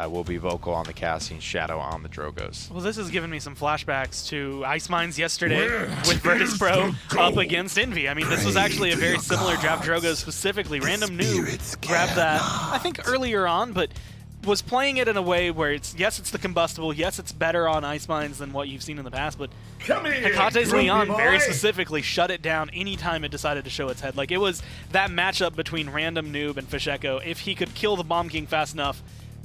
S2: will be Vocal on the Cassie and Shadow on the Drogoz.
S1: Well, this has given me some flashbacks to Ice Mines yesterday with Virtus.Pro up against Envy. I mean, this was actually a very similar draft. Drogoz specifically. Random Noob grabbed that, I think, earlier on, but was playing it in a way where it's the combustible, yes, it's better on Ice Mines than what you've seen in the past, but Hecate's Leon very specifically shut it down anytime it decided to show its head. Like, it was that matchup between Random Noob and Fasheko. If he could kill the Bomb King fast enough,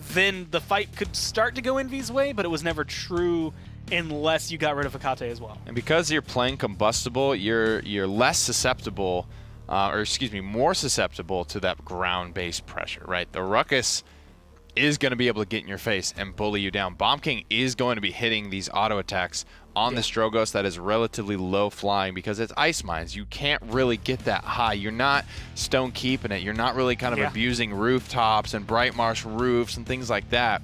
S1: then the fight could start to go Envy's way, but it was never true unless you got rid of Hecate as well.
S2: And because you're playing combustible, you're less susceptible, more susceptible to that ground-based pressure, right? The Ruckus is going to be able to get in your face and bully you down. Bomb King is going to be hitting these auto attacks on this Drogoz that is relatively low flying because it's Ice Mines. You can't really get that high. You're not stone keeping it. You're not really kind of abusing rooftops and Bright Marsh roofs and things like that.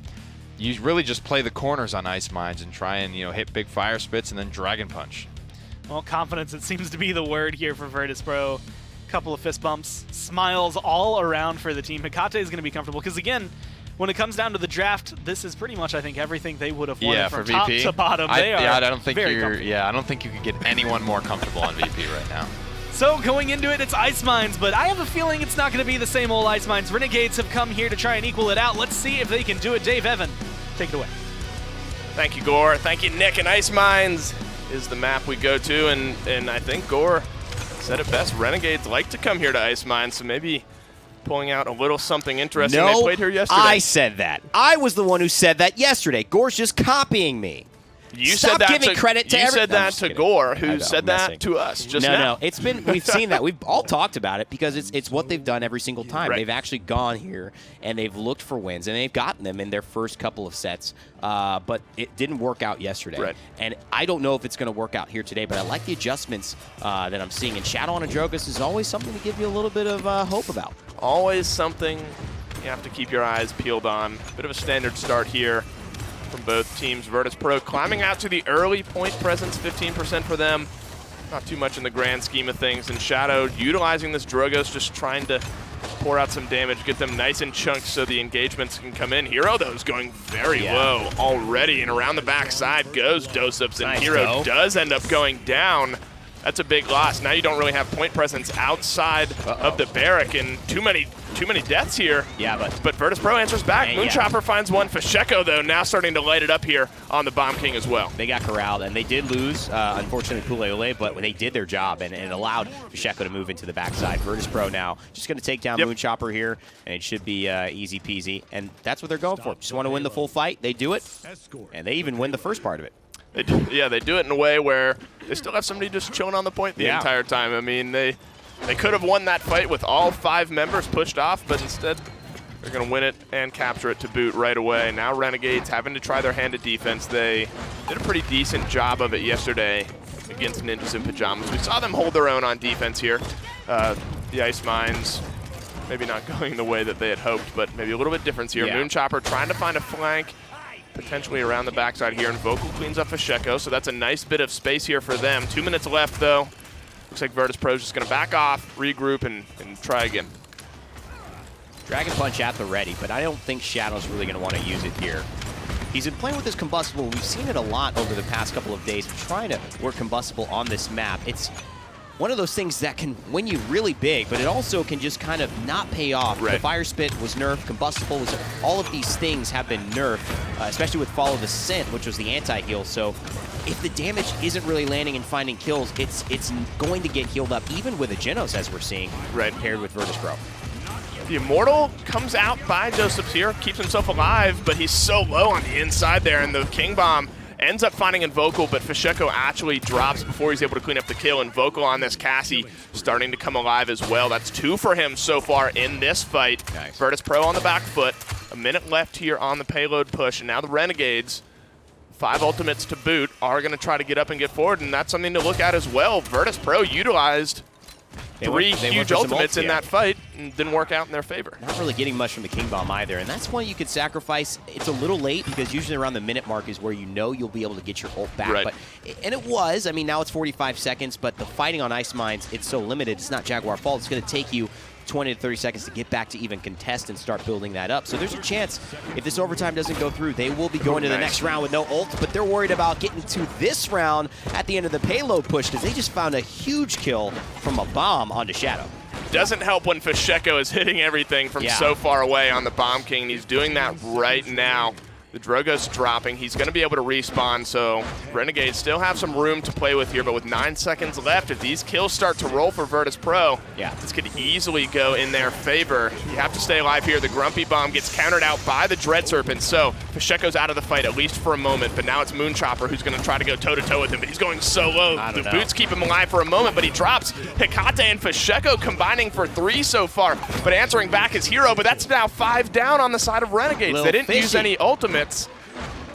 S2: you really just play the corners on Ice Mines and try and, hit big fire spits and then Dragon Punch.
S1: Well, confidence, it seems to be the word here for Virtus.Pro. Couple of fist bumps, smiles all around for the team. Hecate is going to be comfortable because, again, when it comes down to the draft, this is pretty much, I think, everything they would have wanted from top to bottom.
S2: I don't think I don't think you could get anyone more comfortable on VP right now.
S1: So going into it, it's Ice Mines, but I have a feeling it's not going to be the same old Ice Mines. Renegades have come here to try and equal it out. Let's see if they can do it. Dave Evan, take it away.
S7: Thank you, Gore. Thank you, Nick. And Ice Mines is the map we go to, and I think Gore said it best. Renegades like to come here to Ice Mines, so maybe pulling out a little something interesting.
S8: No,
S7: they played here yesterday.
S8: I said that. I was the one who said that yesterday. Gore's just copying me.
S7: You
S8: Stop
S7: said that
S8: giving credit to
S7: You said that to Gore, who said that to us just now.
S8: No, it's been, we've seen that. We've all talked about it because it's what they've done every single time.
S7: Right.
S8: They've actually gone here and they've looked for wins and they've gotten them in their first couple of sets, but it didn't work out yesterday. Right. And I don't know if it's going to work out here today, but I like the adjustments that I'm seeing. And Shadow on Androgus is always something to give you a little bit of hope about.
S7: Always something you have to keep your eyes peeled on. Bit of a standard start here from both teams. Virtus.Pro climbing out to the early point presence, 15% for them. Not too much in the grand scheme of things. And Shadow utilizing this Drogos, just trying to pour out some damage, get them nice in chunks so the engagements can come in. Hero, though, is going very low already, and around the backside goes Dosups, and
S8: Nice,
S7: Hero does end up going down. That's a big loss. Now you don't really have point presence outside of the barrack, and too many deaths here.
S8: Yeah,
S7: but Virtus.Pro answers back. Moonchopper finds one. Fasheko, though, now starting to light it up here on the Bomb King as well.
S8: They got corralled, and they did lose, unfortunately, Puleole, but when they did their job and it allowed Fasheko to move into the backside. Virtus.Pro now just going to take down Moonchopper here, and it should be easy peasy. And that's what they're going for. Just want to win the full fight. They do it, and they even win the first part of it.
S7: They do it in a way where they still have somebody just chilling on the point the entire time. I mean, they could have won that fight with all 5 members pushed off, but instead they're going to win it and capture it to boot right away. Now Renegades having to try their hand at defense. They did a pretty decent job of it yesterday against Ninjas in Pajamas. We saw them hold their own on defense here. The Ice Mines maybe not going the way that they had hoped, but maybe a little bit difference here. Moonchopper trying to find a flank, potentially around the backside here, and Vocal cleans up Fasheko, so that's a nice bit of space here for them. 2 minutes left, though. Looks like Virtus.Pro is just going to back off, regroup, and try again.
S8: Dragon Punch at the ready, but I don't think Shadow's really going to want to use it here. He's been playing with his combustible. We've seen it a lot over the past couple of days, trying to work combustible on this map. It's one of those things that can win you really big, but it also can just kind of not pay off.
S7: Right.
S8: The Fire Spit was nerfed, combustible was, all of these things have been nerfed, especially with Follow the Scent, which was the anti-heal. So if the damage isn't really landing and finding kills, it's going to get healed up, even with a Genos, as we're seeing, paired with Virtus.Pro.
S7: The Immortal comes out by Dosups here, keeps himself alive, but he's so low on the inside there, and the King Bomb ends up finding Invocal, but Fasheko actually drops before he's able to clean up the kill. Invocal on this Cassie starting to come alive as well. That's 2 for him so far in this fight.
S8: Nice.
S7: Virtus.Pro on the back foot. A minute left here on the payload push, and now the Renegades, 5 ultimates to boot, are going to try to get up and get forward, and that's something to look at as well. Virtus.Pro utilized 3 huge ultimates in that fight, and didn't work out in their favor.
S8: Not really getting much from the King Bomb either, and that's one you could sacrifice. It's a little late because usually around the minute mark is where you know you'll be able to get your ult back.
S7: Right.
S8: But, and it was. I mean, now it's 45 seconds, but the fighting on Ice Mines, it's so limited. It's not Jaguar fault. It's going to take you 20 to 30 seconds to get back to even contest and start building that up. So there's a chance if this overtime doesn't go through, they will be going to the next round with no ult, but they're worried about getting to this round at the end of the payload push because they just found a huge kill from a bomb onto Shadow.
S7: Doesn't help when Fasheko is hitting everything from so far away on the Bomb King. He's doing that right now. The Drogo's dropping. He's going to be able to respawn, so Renegades still have some room to play with here, but with 9 seconds left, if these kills start to roll for Virtus.Pro, this could easily go in their favor. You have to stay alive here. The Grumpy Bomb gets countered out by the Dread Serpent, so Fasheko's out of the fight, at least for a moment, but now it's Moonchopper who's going to try to go toe-to-toe with him, but he's going so low. The boots keep him alive for a moment, but he drops. Hecate and Fasheko combining for 3 so far, but answering back is Hero, but that's now 5 down on the side of Renegades. They didn't use any ultimates,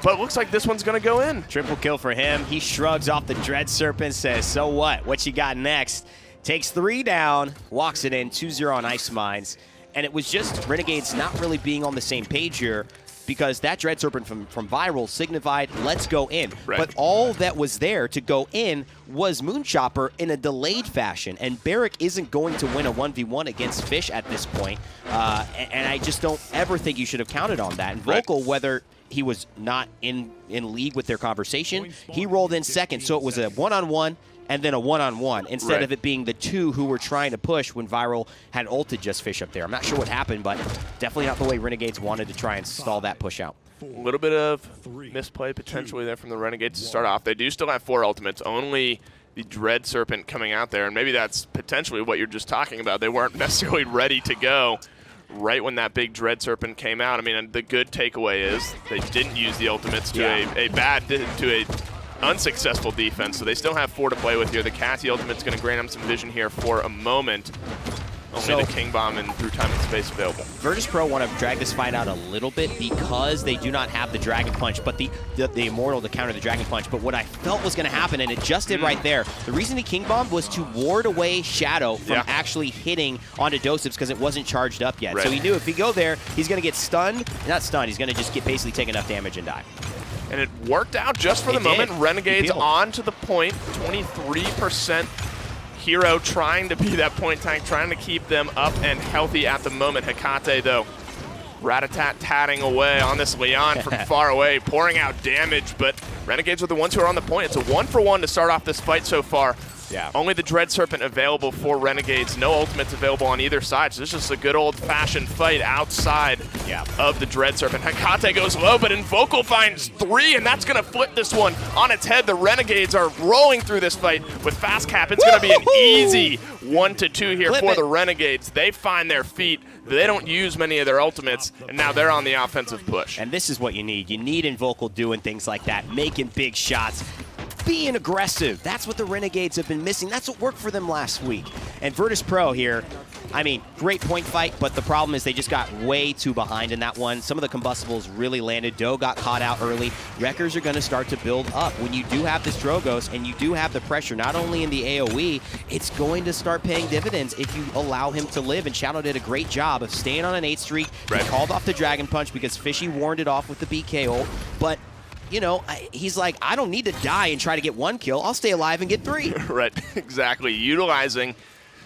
S7: but it looks like this one's going to go in.
S8: Triple kill for him. He shrugs off the Dread Serpent, says, so what? What you got next? Takes 3 down, walks it in, 2-0 on Ice Mines. And it was just Renegades not really being on the same page here. because that Dread Serpent from Viral signified, let's go in.
S7: Right.
S8: But all that was there to go in was Moonchopper in a delayed fashion, and Barrick isn't going to win a 1v1 against Fish at this point, and I just don't ever think you should have counted on that. And Vocal, whether he was not in league with their conversation, he rolled in second, so it was a one-on-one and then a one-on-one instead of it being the two who were trying to push when Viral had ulted just Fish up there. I'm not sure what happened, but definitely not the way Renegades wanted to try and stall that push out.
S7: A little bit of misplay potentially there from the Renegades to start off. They do still have 4 ultimates, only the Dread Serpent coming out there, and maybe that's potentially what you're just talking about. They weren't necessarily ready to go right when that big Dread Serpent came out. I mean, the good takeaway is they didn't use the ultimates to a unsuccessful defense, so they still have 4 to play with here. The Cassie ultimate's going to grant them some vision here for a moment. Only the King Bomb and through time and space available.
S8: Virtus.Pro want to drag this fight out a little bit because they do not have the Dragon Punch, but the Immortal to counter the Dragon Punch. But what I felt was going to happen, and it just did right there, the reason the King Bomb was to ward away Shadow from actually hitting onto Doseps because it wasn't charged up yet. So he knew if he go there, he's going to get stunned. Not stunned, he's going to just basically take enough damage and die.
S7: And it worked out just for the moment. Renegades on to the point, 23%. Hero trying to be that point tank, trying to keep them up and healthy at the moment. Hecate, though, rat-a-tat-tatting away on this Leon from far away, pouring out damage, but Renegades are the ones who are on the point. It's a 1-for-1 to start off this fight so far.
S8: Yeah.
S7: Only the Dread Serpent available for Renegades. No ultimates available on either side, so this is just a good old-fashioned fight outside of the Dread Serpent. Hecate goes low, but Invocal finds 3, and that's going to flip this one on its head. The Renegades are rolling through this fight with fast cap. It's going to be an easy 1-2 here for the Renegades. They find their feet. They don't use many of their ultimates, and now they're on the offensive push.
S8: And this is what you need. You need Invocal doing things like that, making big shots, being aggressive. That's what the Renegades have been missing. That's what worked for them last week. And Virtus.Pro here, I mean, great point fight, but the problem is they just got way too behind in that one. Some of the combustibles really landed. Doe got caught out early. Wreckers are going to start to build up. When you do have this Drogoz and you do have the pressure, not only in the AoE, it's going to start paying dividends if you allow him to live. And Shadow did a great job of staying on an 8 streak. He called off the Dragon Punch because Fishy warned it off with the BK ult. But you know, he's like, I don't need to die and try to get 1 kill. I'll stay alive and get 3.
S7: Right, exactly. Utilizing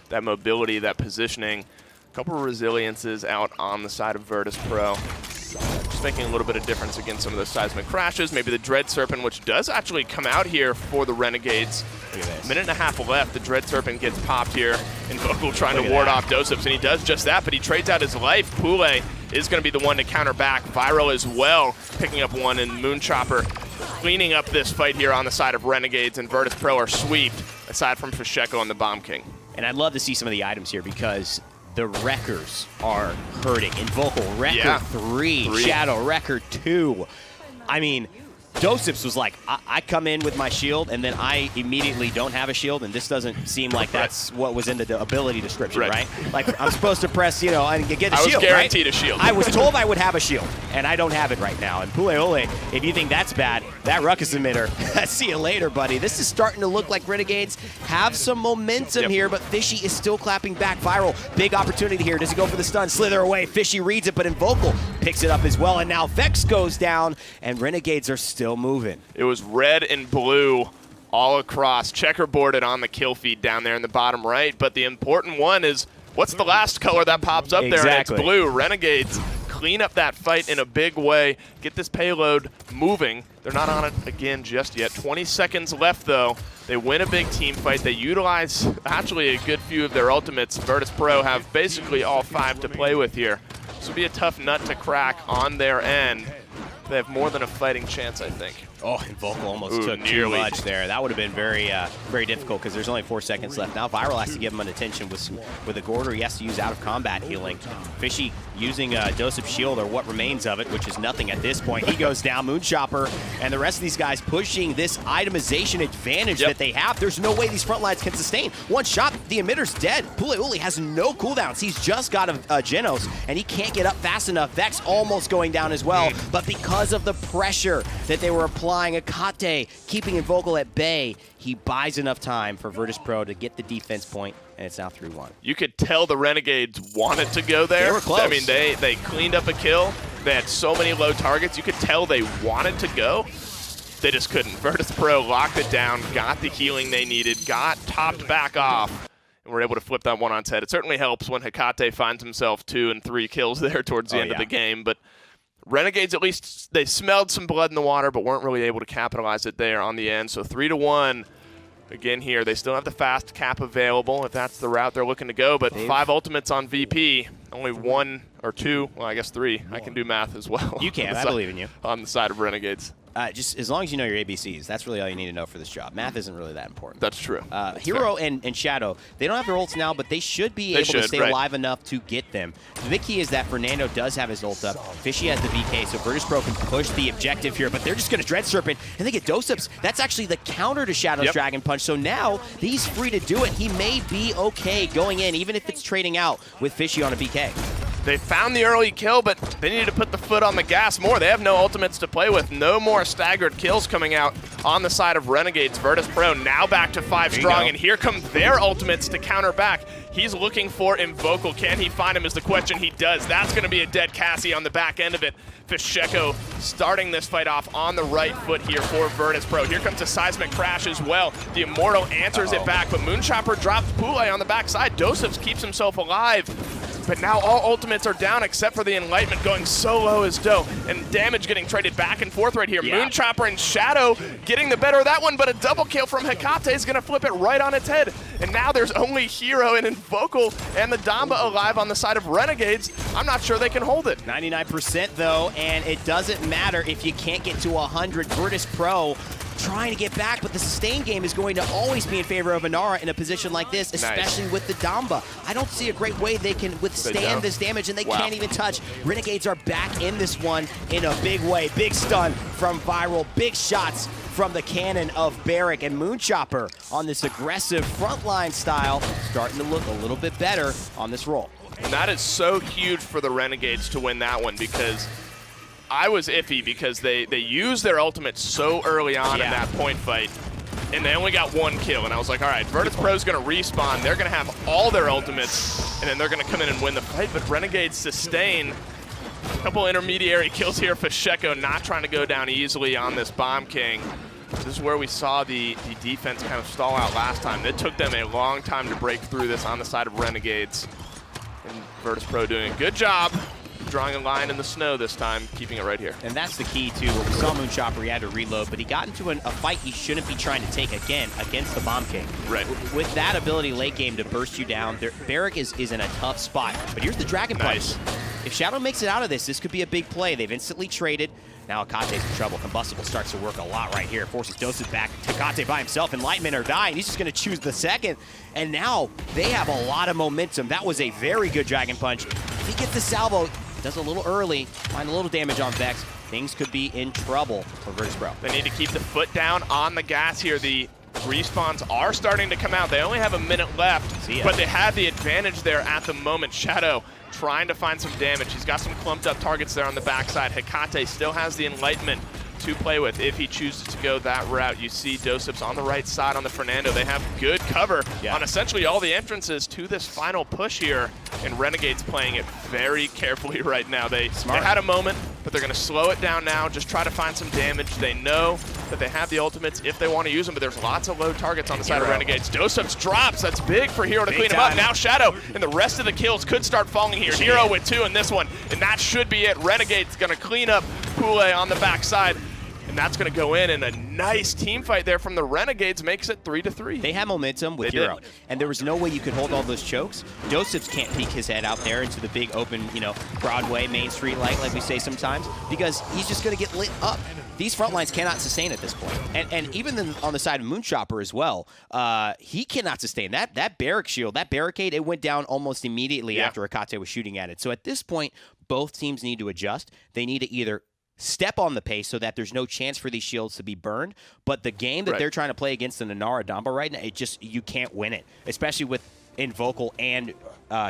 S7: that mobility, that positioning. A couple of resiliences out on the side of Virtus.Pro. Just making a little bit of difference against some of those seismic crashes. Maybe the Dread Serpent, which does actually come out here for the Renegades. Minute and a half left. The Dread Serpent gets popped here. Invocal trying to ward off Doseps, and he does just that, but he trades out his life. Pule is going to be the one to counter back. Viral as well, picking up one, and Moonchopper cleaning up this fight here on the side of Renegades, and Virtus.Pro are sweeped, aside from Fasheko and the Bomb King.
S8: And I'd love to see some of the items here because the Wreckers are hurting. Invocal, Wrecker 3, Shadow, Wrecker 2. I mean, Doseps was like, I come in with my shield, and then I immediately don't have a shield, and this doesn't seem like that's what was in the ability description, right? Like, I'm supposed to press, you know, and get a shield, right?
S7: I was guaranteed a shield.
S8: I was told I would have a shield, and I don't have it right now. And Puleole, if you think that's bad, that Ruckus emitter, see you later, buddy. This is starting to look like Renegades have some momentum here, but Fishy is still clapping back. Viral, big opportunity here. Does he go for the stun? Slither away. Fishy reads it, but Invocal picks it up as well, and now Vex goes down, and Renegades are still moving.
S7: It was red and blue all across, checkerboarded on the kill feed down there in the bottom right, but the important one is, what's the last color that pops up there? And it's blue. Renegades clean up that fight in a big way, get this payload moving. They're not on it again just yet. 20 seconds left, though. They win a big team fight. They utilize actually a good few of their ultimates. Virtus.Pro have basically all 5 to play with here. This will be a tough nut to crack on their end. They have more than a fighting chance, I think.
S8: Oh, Invocal almost took too much there. That would have been very very difficult because there's only 4 seconds left. Now Viral has to give him an attention with a Gorder. He has to use out-of-combat healing. Fishy using Dosep's shield, or what remains of it, which is nothing at this point. He goes down. Moonchopper and the rest of these guys pushing this itemization advantage that they have. There's no way these front lines can sustain. One shot, the emitter's dead. Puleole has no cooldowns. He's just got a Genos, and he can't get up fast enough. Vex almost going down as well, but because of the pressure that they were applying, Hecate keeping Invocal at bay, he buys enough time for Virtus.Pro to get the defense point, and it's now 3-1.
S7: You could tell the Renegades wanted to go there.
S8: They were close.
S7: I mean, they cleaned up a kill. They had so many low targets. You could tell they wanted to go. They just couldn't. Virtus.Pro locked it down, got the healing they needed, got topped back off, and were able to flip that one on its head. It certainly helps when Hecate finds himself 2 and 3 kills there towards the end of the game. But Renegades, at least, they smelled some blood in the water, but weren't really able to capitalize it there on the end. So 3-1. Again here, they still have the fast cap available if that's the route they're looking to go, but 5 ultimates on VP, only 1 or 2, well, I guess 3. I can do math as well.
S8: You can, I believe in you.
S7: On the side of Renegades.
S8: Just as long as you know your ABCs, that's really all you need to know for this job. Math isn't really that important.
S7: That's true.
S8: Hero and Shadow, they don't have their ults now, but they should be able to stay alive enough to get them. The big key is that Fernando does have his ult up. Fishy has the BK, so Virtus.Pro can push the objective here, but they're just going to Dread Serpent, and they get Dosups. That's actually the counter to Shadow's Dragon Punch, so now he's free to do it. He may be okay going in, even if it's trading out with Fishy on a BK.
S7: They found the early kill, but they needed to put the foot on the gas more. They have no ultimates to play with. No more staggered kills coming out on the side of Renegades. Virtus.Pro now back to 5 strong, and here come their ultimates to counter back. He's looking for Invocal. Can he find him is the question. He does. That's going to be a dead Cassie on the back end of it. Fisheko starting this fight off on the right foot here for Virtus.Pro. Here comes a Seismic Crash as well. The Immortal answers it back, but Moonchopper drops Pule on the backside. Dosups keeps himself alive. But now all ultimates are down except for the Enlightenment going so low as Doe. And damage getting traded back and forth right here. Moonchopper and Shadow getting the better of that one, but a double kill from Hecate is going to flip it right on its head. And now there's only Hero and Invocal and the Damba alive on the side of Renegades. I'm not sure they can hold it.
S8: 99% though, and it doesn't matter if you can't get to 100. Virtus.Pro trying to get back, but the sustain game is going to always be in favor of Inara in a position like this, especially with the Damba. I don't see a great way they can withstand this damage, and they can't even touch. Renegades are back in this one in a big way. Big stun from Viral, big shots from the cannon of Barrick, and Moonchopper on this aggressive frontline style, starting to look a little bit better on this roll.
S7: And that is so huge for the Renegades to win that one, because I was iffy because they used their ultimate so early on in that point fight, and they only got 1 kill. And I was like, all right, Virtus.Pro's going to respawn. They're going to have all their ultimates, and then they're going to come in and win the fight. But Renegades sustain a couple intermediary kills here. Fisheko not trying to go down easily on this Bomb King. This is where we saw the defense kind of stall out last time. It took them a long time to break through this on the side of Renegades. And Virtus.Pro doing a good job drawing a line in the snow this time, keeping it right here.
S8: And that's the key, too. We saw Moonchopper, he had to reload, but he got into a fight he shouldn't be trying to take again against the Bomb King.
S7: Right.
S8: With that ability late game to burst you down, Barrick is in a tough spot. But here's the Dragon Punch. If Shadow makes it out of this could be a big play. They've instantly traded. Now Hekate's in trouble. Combustible starts to work a lot right here. Forces Dosup back. Hekate by himself. Enlightenment are dying. He's just going to choose the second. And now they have a lot of momentum. That was a very good Dragon Punch. If he gets the salvo, does a little early, find a little damage on Vex, things could be in trouble for Virtus.Pro.
S7: They need to keep the foot down on the gas here. The respawns are starting to come out. They only have a minute left, but they have the advantage there at the moment. Shadow trying to find some damage. He's got some clumped up targets there on the backside. Hecate still has the Enlightenment to play with if he chooses to go that route. You see Dosups on the right side on the Fernando. They have good cover on essentially all the entrances to this final push here, and Renegades playing it very carefully right now. They had a moment, but they're going to slow it down now, just try to find some damage. They know that they have the ultimates if they want to use them, but there's lots of low targets on the side of Renegades. Dosups drops. That's big for Hero to clean him up. Now Shadow, and the rest of the kills could start falling here. Hero with 2 in this one, and that should be it. Renegades going to clean up Pule on the backside. And that's going to go in, and a nice team fight there from the Renegades makes it 3-3.
S8: They have momentum with Hero, and there was no way you could hold all those chokes. Dosups can't peek his head out there into the big open, Broadway, Main Street light, like we say sometimes, because he's just going to get lit up. These front lines cannot sustain at this point. And even on the side of Moonchopper as well, he cannot sustain. That barrack shield, that barricade, it went down almost immediately after Hecate was shooting at it. So at this point, both teams need to adjust. They need to either step on the pace so that there's no chance for these shields to be burned. But the game that they're trying to play against the Inara Damba right now, you can't win it, especially with Invocal and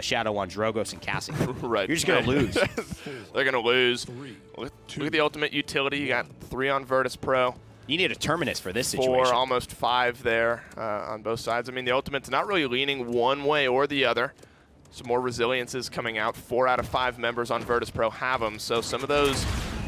S8: Shadow on Drogos and Cassie. You're just going to lose.
S7: They're going to lose. Look at the ultimate utility. You got 3 on Virtus.Pro.
S8: You need a Terminus for this situation.
S7: 4, almost 5 there on both sides. I mean, the ultimate's not really leaning one way or the other. Some more resiliences coming out. 4 out of 5 members on Virtus.Pro have them, so some of those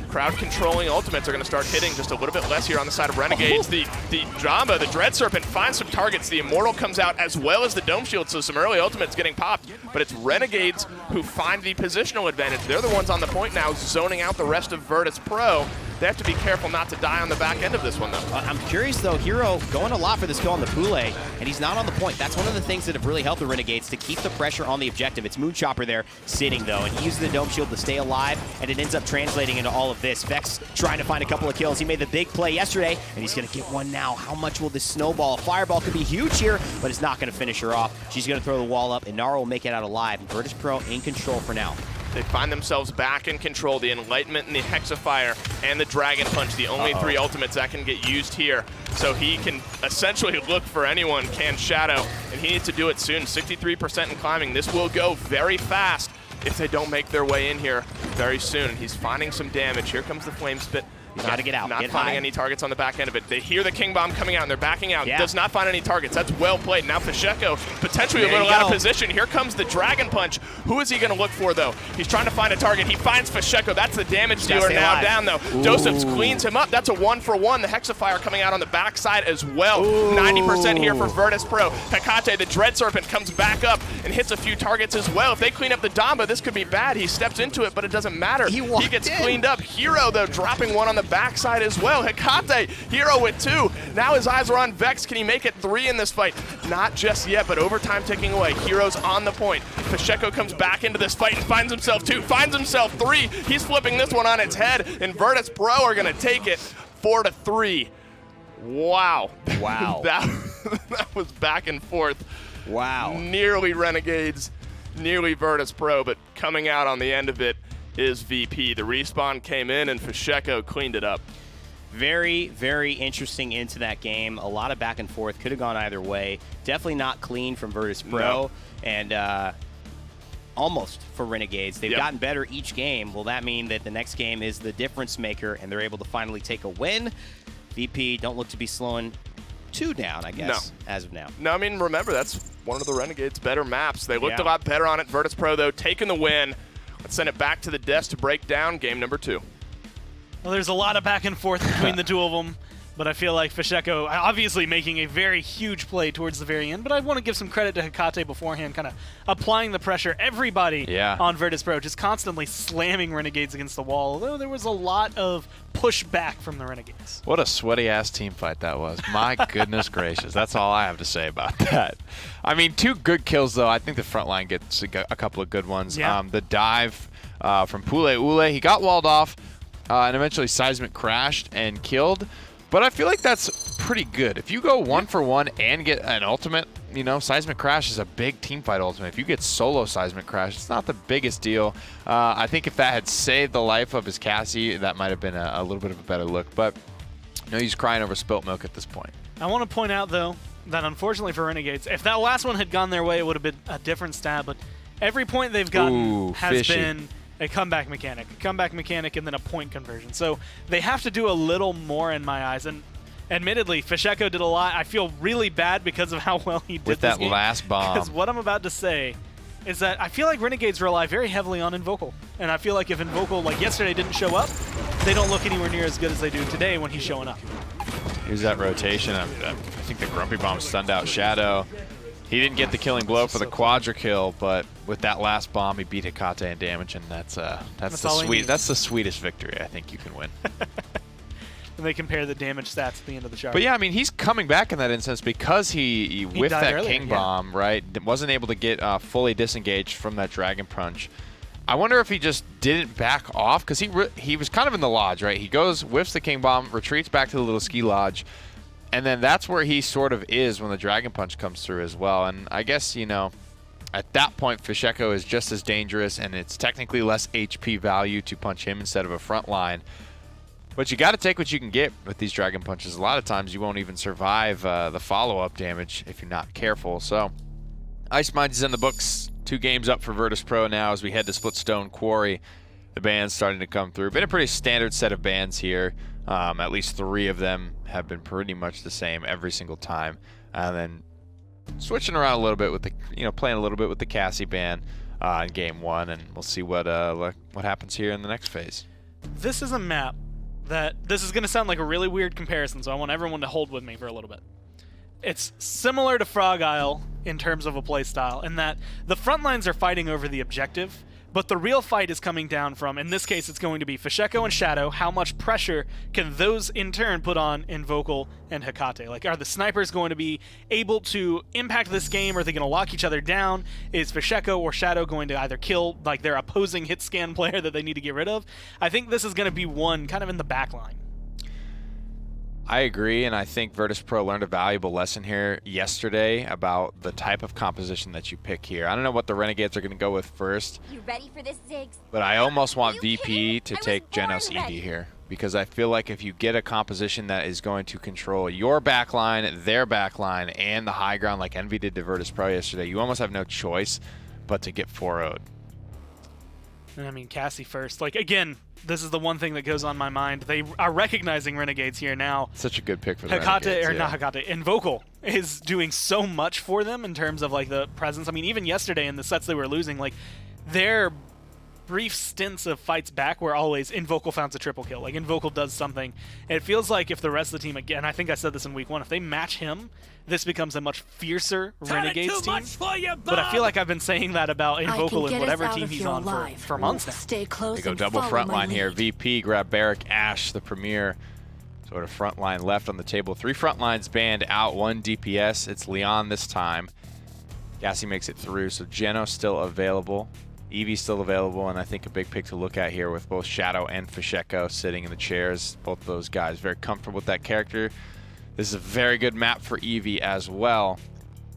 S7: crowd-controlling ultimates are going to start hitting just a little bit less here on the side of Renegades. The Jamba, the Dread Serpent, finds some targets. The Immortal comes out as well as the Dome Shield, so some early ultimates getting popped. But it's Renegades who find the positional advantage. They're the ones on the point now, zoning out the rest of Virtus.Pro. They have to be careful not to die on the back end of this one, though.
S8: I'm curious, though. Hero going a lot for this kill on the Pule, and he's not on the point. That's one of the things that have really helped the Renegades to keep the pressure on the objective. It's Moonchopper there sitting, though, and he uses the Dome Shield to stay alive, and it ends up translating into all of this. Vex trying to find a couple of kills. He made the big play yesterday, and he's going to get one now. How much will this snowball? Fireball could be huge here, but it's not going to finish her off. She's going to throw the wall up, and Nara will make it out alive. Virtus.Pro in control for now.
S7: They find themselves back in control. The Enlightenment and the Hexafire and the Dragon Punch, the only 3 ultimates that can get used here. So he can essentially look for anyone, can Shadow, and he needs to do it soon. 63% in climbing. This will go very fast if they don't make their way in here very soon. He's finding some damage. Here comes the Flame Spit.
S8: He's got to get out.
S7: Not
S8: get
S7: finding
S8: high.
S7: any targets on the back end of it. They hear the King Bomb coming out, and they're backing out.
S8: Yeah.
S7: Does not find any targets. That's well played. Now Pacheco, potentially
S8: There
S7: a little
S8: you
S7: out of
S8: go.
S7: position. Here comes the Dragon Punch. Who is he going to look for, though? He's trying to find a target. He finds Pacheco. That's the damage
S8: Gotta
S7: dealer
S8: stay
S7: now
S8: alive.
S7: down, though. Josephs cleans him up. That's a 1-for-1. The Hexafire coming out on the backside as well. 90% here for Virtus.Pro. Hecate, the Dread Serpent, comes back up and hits a few targets as well. If they clean up the Damba, this could be bad. He steps into it, but it doesn't matter.
S8: He
S7: gets
S8: in.
S7: cleaned up. Hero, though, dropping one on the backside as well. Hecate, Hero with 2. Now his eyes are on Vex. Can he make it 3 in this fight? Not just yet, but overtime ticking away. Hero's on the point. Pacheco comes back into this fight and finds himself 2, finds himself 3. He's flipping this one on its head, and Virtus.Pro are going to take it 4-3. Wow.
S8: Wow.
S7: that was back and forth.
S8: Wow.
S7: Nearly Renegades, nearly Virtus.Pro, but coming out on the end of it is VP. The respawn came in, and Pacheco cleaned it up.
S8: Very, very interesting into that game. A lot of back and forth. Could have gone either way. Definitely not clean from Virtus.Pro.
S7: No.
S8: And almost for Renegades. They've
S7: Yep.
S8: gotten better each game. Will that mean that the next game is the difference maker and they're able to finally take a win? VP don't look to be slowing too down, I guess, as of now.
S7: No, I mean, remember, that's one of the Renegades' better maps. They looked
S8: Yeah.
S7: a lot better on it. Virtus.Pro, though, taking the win. Let's send it back to the desk to break down game number 2.
S1: Well, there's a lot of back and forth between the 2 of them, but I feel like Pacheco obviously making a very huge play towards the very end, but I want to give some credit to Hecate beforehand, kind of applying the pressure. Everybody on Virtus.Pro just constantly slamming Renegades against the wall, although there was a lot of pushback from the Renegades.
S2: What a sweaty-ass team fight that was. My goodness gracious. That's all I have to say about that. I mean, 2 good kills, though. I think the front line gets a couple of good ones.
S1: Yeah.
S2: The dive from Pule Ule, he got walled off, and eventually Seismic crashed and killed. But I feel like that's pretty good. If you go 1-for-1 and get an ultimate, you know, Seismic Crash is a big teamfight ultimate. If you get solo Seismic Crash, it's not the biggest deal. I think if that had saved the life of his Cassie, that might have been a little bit of a better look. But you know, he's crying over spilt milk at this point.
S1: I want to point out, though, that unfortunately for Renegades, if that last one had gone their way, it would have been a different stat, but every point they've gotten has been a comeback mechanic, and then a point conversion. So they have to do a little more in my eyes. And admittedly, Pacheco did a lot. I feel really bad because of how well he did
S2: with
S1: this
S2: that
S1: game,
S2: last bomb.
S1: because what I'm about to say is that I feel like Renegades rely very heavily on Invocal. And I feel like if Invocal, like yesterday, didn't show up, they don't look anywhere near as good as they do today when he's showing up.
S2: Here's that rotation. I think the Grumpy Bomb stunned out Shadow. He didn't get the killing blow for the quadra kill, but with that last bomb, he beat Hecate in damage, and that's the sweetest victory I think you can win.
S1: And they compare the damage stats at the end of the chart.
S2: But yeah, I mean, he's coming back in that instance because he whiffed
S1: died
S2: that
S1: earlier,
S2: King Bomb, right? Wasn't able to get fully disengaged from that Dragon Punch. I wonder if he just didn't back off, because he was kind of in the lodge, right? He goes, whiffs the King Bomb, retreats back to the little ski lodge, and then that's where he sort of is when the Dragon Punch comes through as well. And I guess, you know, at that point, Pacheco is just as dangerous, and it's technically less HP value to punch him instead of a front line. But you got to take what you can get with these Dragon Punches. A lot of times you won't even survive the follow-up damage if you're not careful. So, Ice Mind is in the books. 2 games up for Virtus.Pro now as we head to Splitstone Quarry. The bans starting to come through. Been a pretty standard set of bans here. At least 3 of them have been pretty much the same every single time. And then switching around a little bit with the, playing a little bit with the Cassie ban in game 1, and we'll see what happens here in the next phase.
S1: This is a map that, this is going to sound like a really weird comparison, so I want everyone to hold with me for a little bit. It's similar to Frog Isle in terms of a playstyle, in that the front lines are fighting over the objective, but the real fight is coming down from, in this case, it's going to be Fasheko and Shadow. How much pressure can those in turn put on Invocal and Hecate? Like, are the snipers going to be able to impact this game? Are they going to lock each other down? Is Fasheko or Shadow going to either kill like their opposing hit scan player that they need to get rid of? I think this is going to be one kind of in the back line.
S2: I agree, and I think Virtus.Pro learned a valuable lesson here yesterday about the type of composition that you pick here. I don't know what the Renegades are going to go with first.
S9: You ready for this, Ziggs?
S2: But I almost want VP
S9: kidding?
S2: to
S9: I was
S2: take
S9: born
S2: Genos
S9: ready.
S2: Eevee here, because I feel like if you get a composition that is going to control your backline, their backline, and the high ground like Envy did to Virtus.Pro yesterday, you almost have no choice but to get 4-0'd.
S1: And I mean, Cassie first. Like, again, this is the one thing that goes on my mind. They are recognizing Renegades here now.
S2: Such a good pick for the
S1: Hecate,
S2: Renegades,
S1: or
S2: yeah.
S1: not Hecate, Invocal is doing so much for them in terms of like the presence. I mean, even yesterday in the sets they were losing, like their brief stints of fights back were always Invocal found a triple kill. Like Invocal does something. And it feels like if the rest of the team, again, I think I said this in week 1, if they match him, this becomes a much fiercer Renegades team. But I feel like I've been saying that about Invocal in whatever team he's on for months now.
S5: Stay close.
S2: They go double front line here. VP grab Barrack, Ashe, the Premier. Sort of front line left on the table. 3 front lines banned out, 1 DPS. It's Leon this time. Cassie makes it through, so Genos still available. Eevee still available, and I think a big pick to look at here with both Shadow and Fasheko sitting in the chairs. Both of those guys very comfortable with that character. This is a very good map for Eevee as well.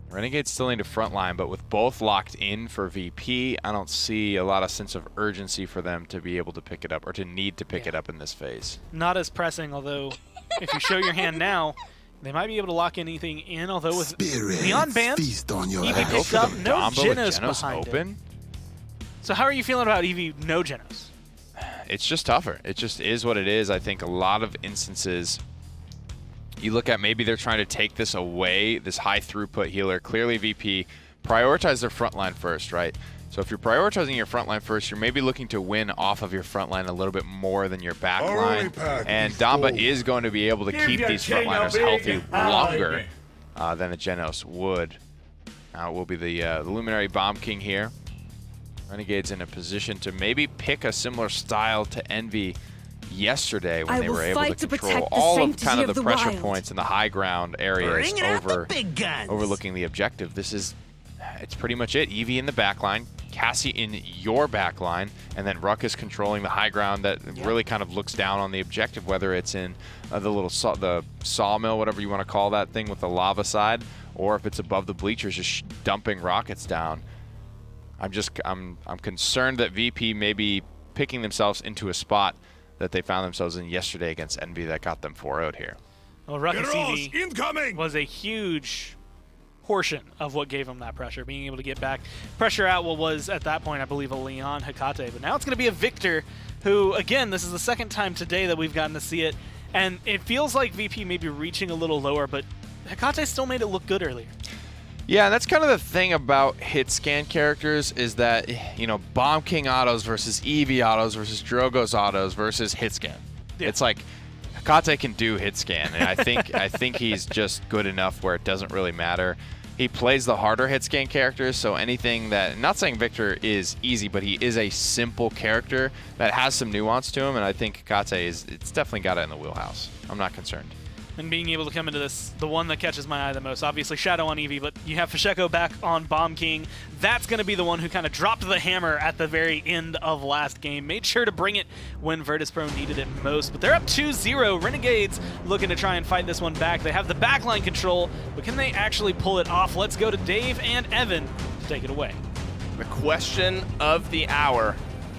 S2: Renegades still need a front line, but with both locked in for VP, I don't see a lot of sense of urgency for them to be able to pick it up or to need to pick it up in this phase.
S1: Not as pressing, although if you show your hand now, they might be able to lock anything in, although with Leon banned, Eevee
S2: Go
S1: picked
S2: for
S1: up,
S2: the
S1: no
S2: Domba with
S1: Genos
S2: Genos
S1: behind
S2: open.
S1: it. So how are you feeling about Eevee, no Genos?
S2: It's just tougher. It just is what it is. I think a lot of instances you look at, maybe they're trying to take this away, this high throughput healer. Clearly VP prioritize their front line first, right? So if you're prioritizing your front line first, you're maybe looking to win off of your front line a little bit more than your back line. And Domba is going to be able to keep these front liners healthy longer than a Genos would. Now it will be the Luminary Bomb King here. Renegades in a position to maybe pick a similar style to Envy yesterday when they were able to control all of kind of the pressure points in the high ground areas overlooking the objective. It's pretty much it. Eevee in the backline, Cassie in your backline, and then Ruckus controlling the high ground that really kind of looks down on the objective, whether it's in the sawmill, whatever you want to call that thing with the lava side, or if it's above the bleachers just dumping rockets down. I'm concerned that VP may be picking themselves into a spot that they found themselves in yesterday against Envy that got them 4-0'd here.
S1: Well, Ruckus Eevee was a huge portion of what gave him that pressure, being able to get back, pressure out what was at that point, I believe, a Leon Hecate. But now it's going to be a Victor who, again, this is the second time today that we've gotten to see it, and it feels like VP may be reaching a little lower, but Hecate still made it look good earlier.
S2: Yeah, and that's kind of the thing about hit scan characters is that, Bomb King autos versus Eevee autos versus Drogo's autos versus hit scan. Yeah. It's like Hecate can do hit scan, and I think he's just good enough where it doesn't really matter. He plays the harder hit scan characters, so anything that, not saying Victor is easy, but he is a simple character that has some nuance to him, and I think Hecate it's definitely got it in the wheelhouse. I'm not concerned.
S1: And being able to come into this, the one that catches my eye the most, obviously Shadow on Eevee, but you have Fasheko back on Bomb King. That's going to be the one who kind of dropped the hammer at the very end of last game. Made sure to bring it when Virtus.Pro needed it most. But they're up 2-0. Renegades looking to try and fight this one back. They have the backline control, but can they actually pull it off? Let's go to Dave and Evan to take it away.
S7: The question of the hour,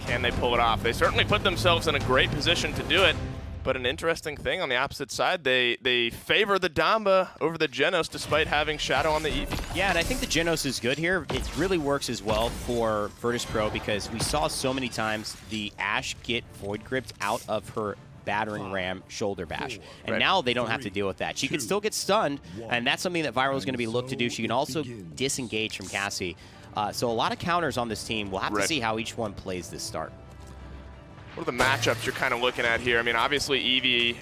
S7: can they pull it off? They certainly put themselves in a great position to do it. But an interesting thing on the opposite side, they favor the Domba over the Genos despite having Shadow on the Eevee.
S8: Yeah, and I think the Genos is good here. It really works as well for Virtus.Pro because we saw so many times the Ashe get Void Gripped out of her battering ram shoulder bash. And now they don't have to deal with that. She can still get stunned, and that's something that Viral is going to be looked to do. She can also disengage from Cassie. So a lot of counters on this team. We'll have to see how each one plays this start.
S7: What are the matchups you're kind of looking at here? I mean, obviously Eevee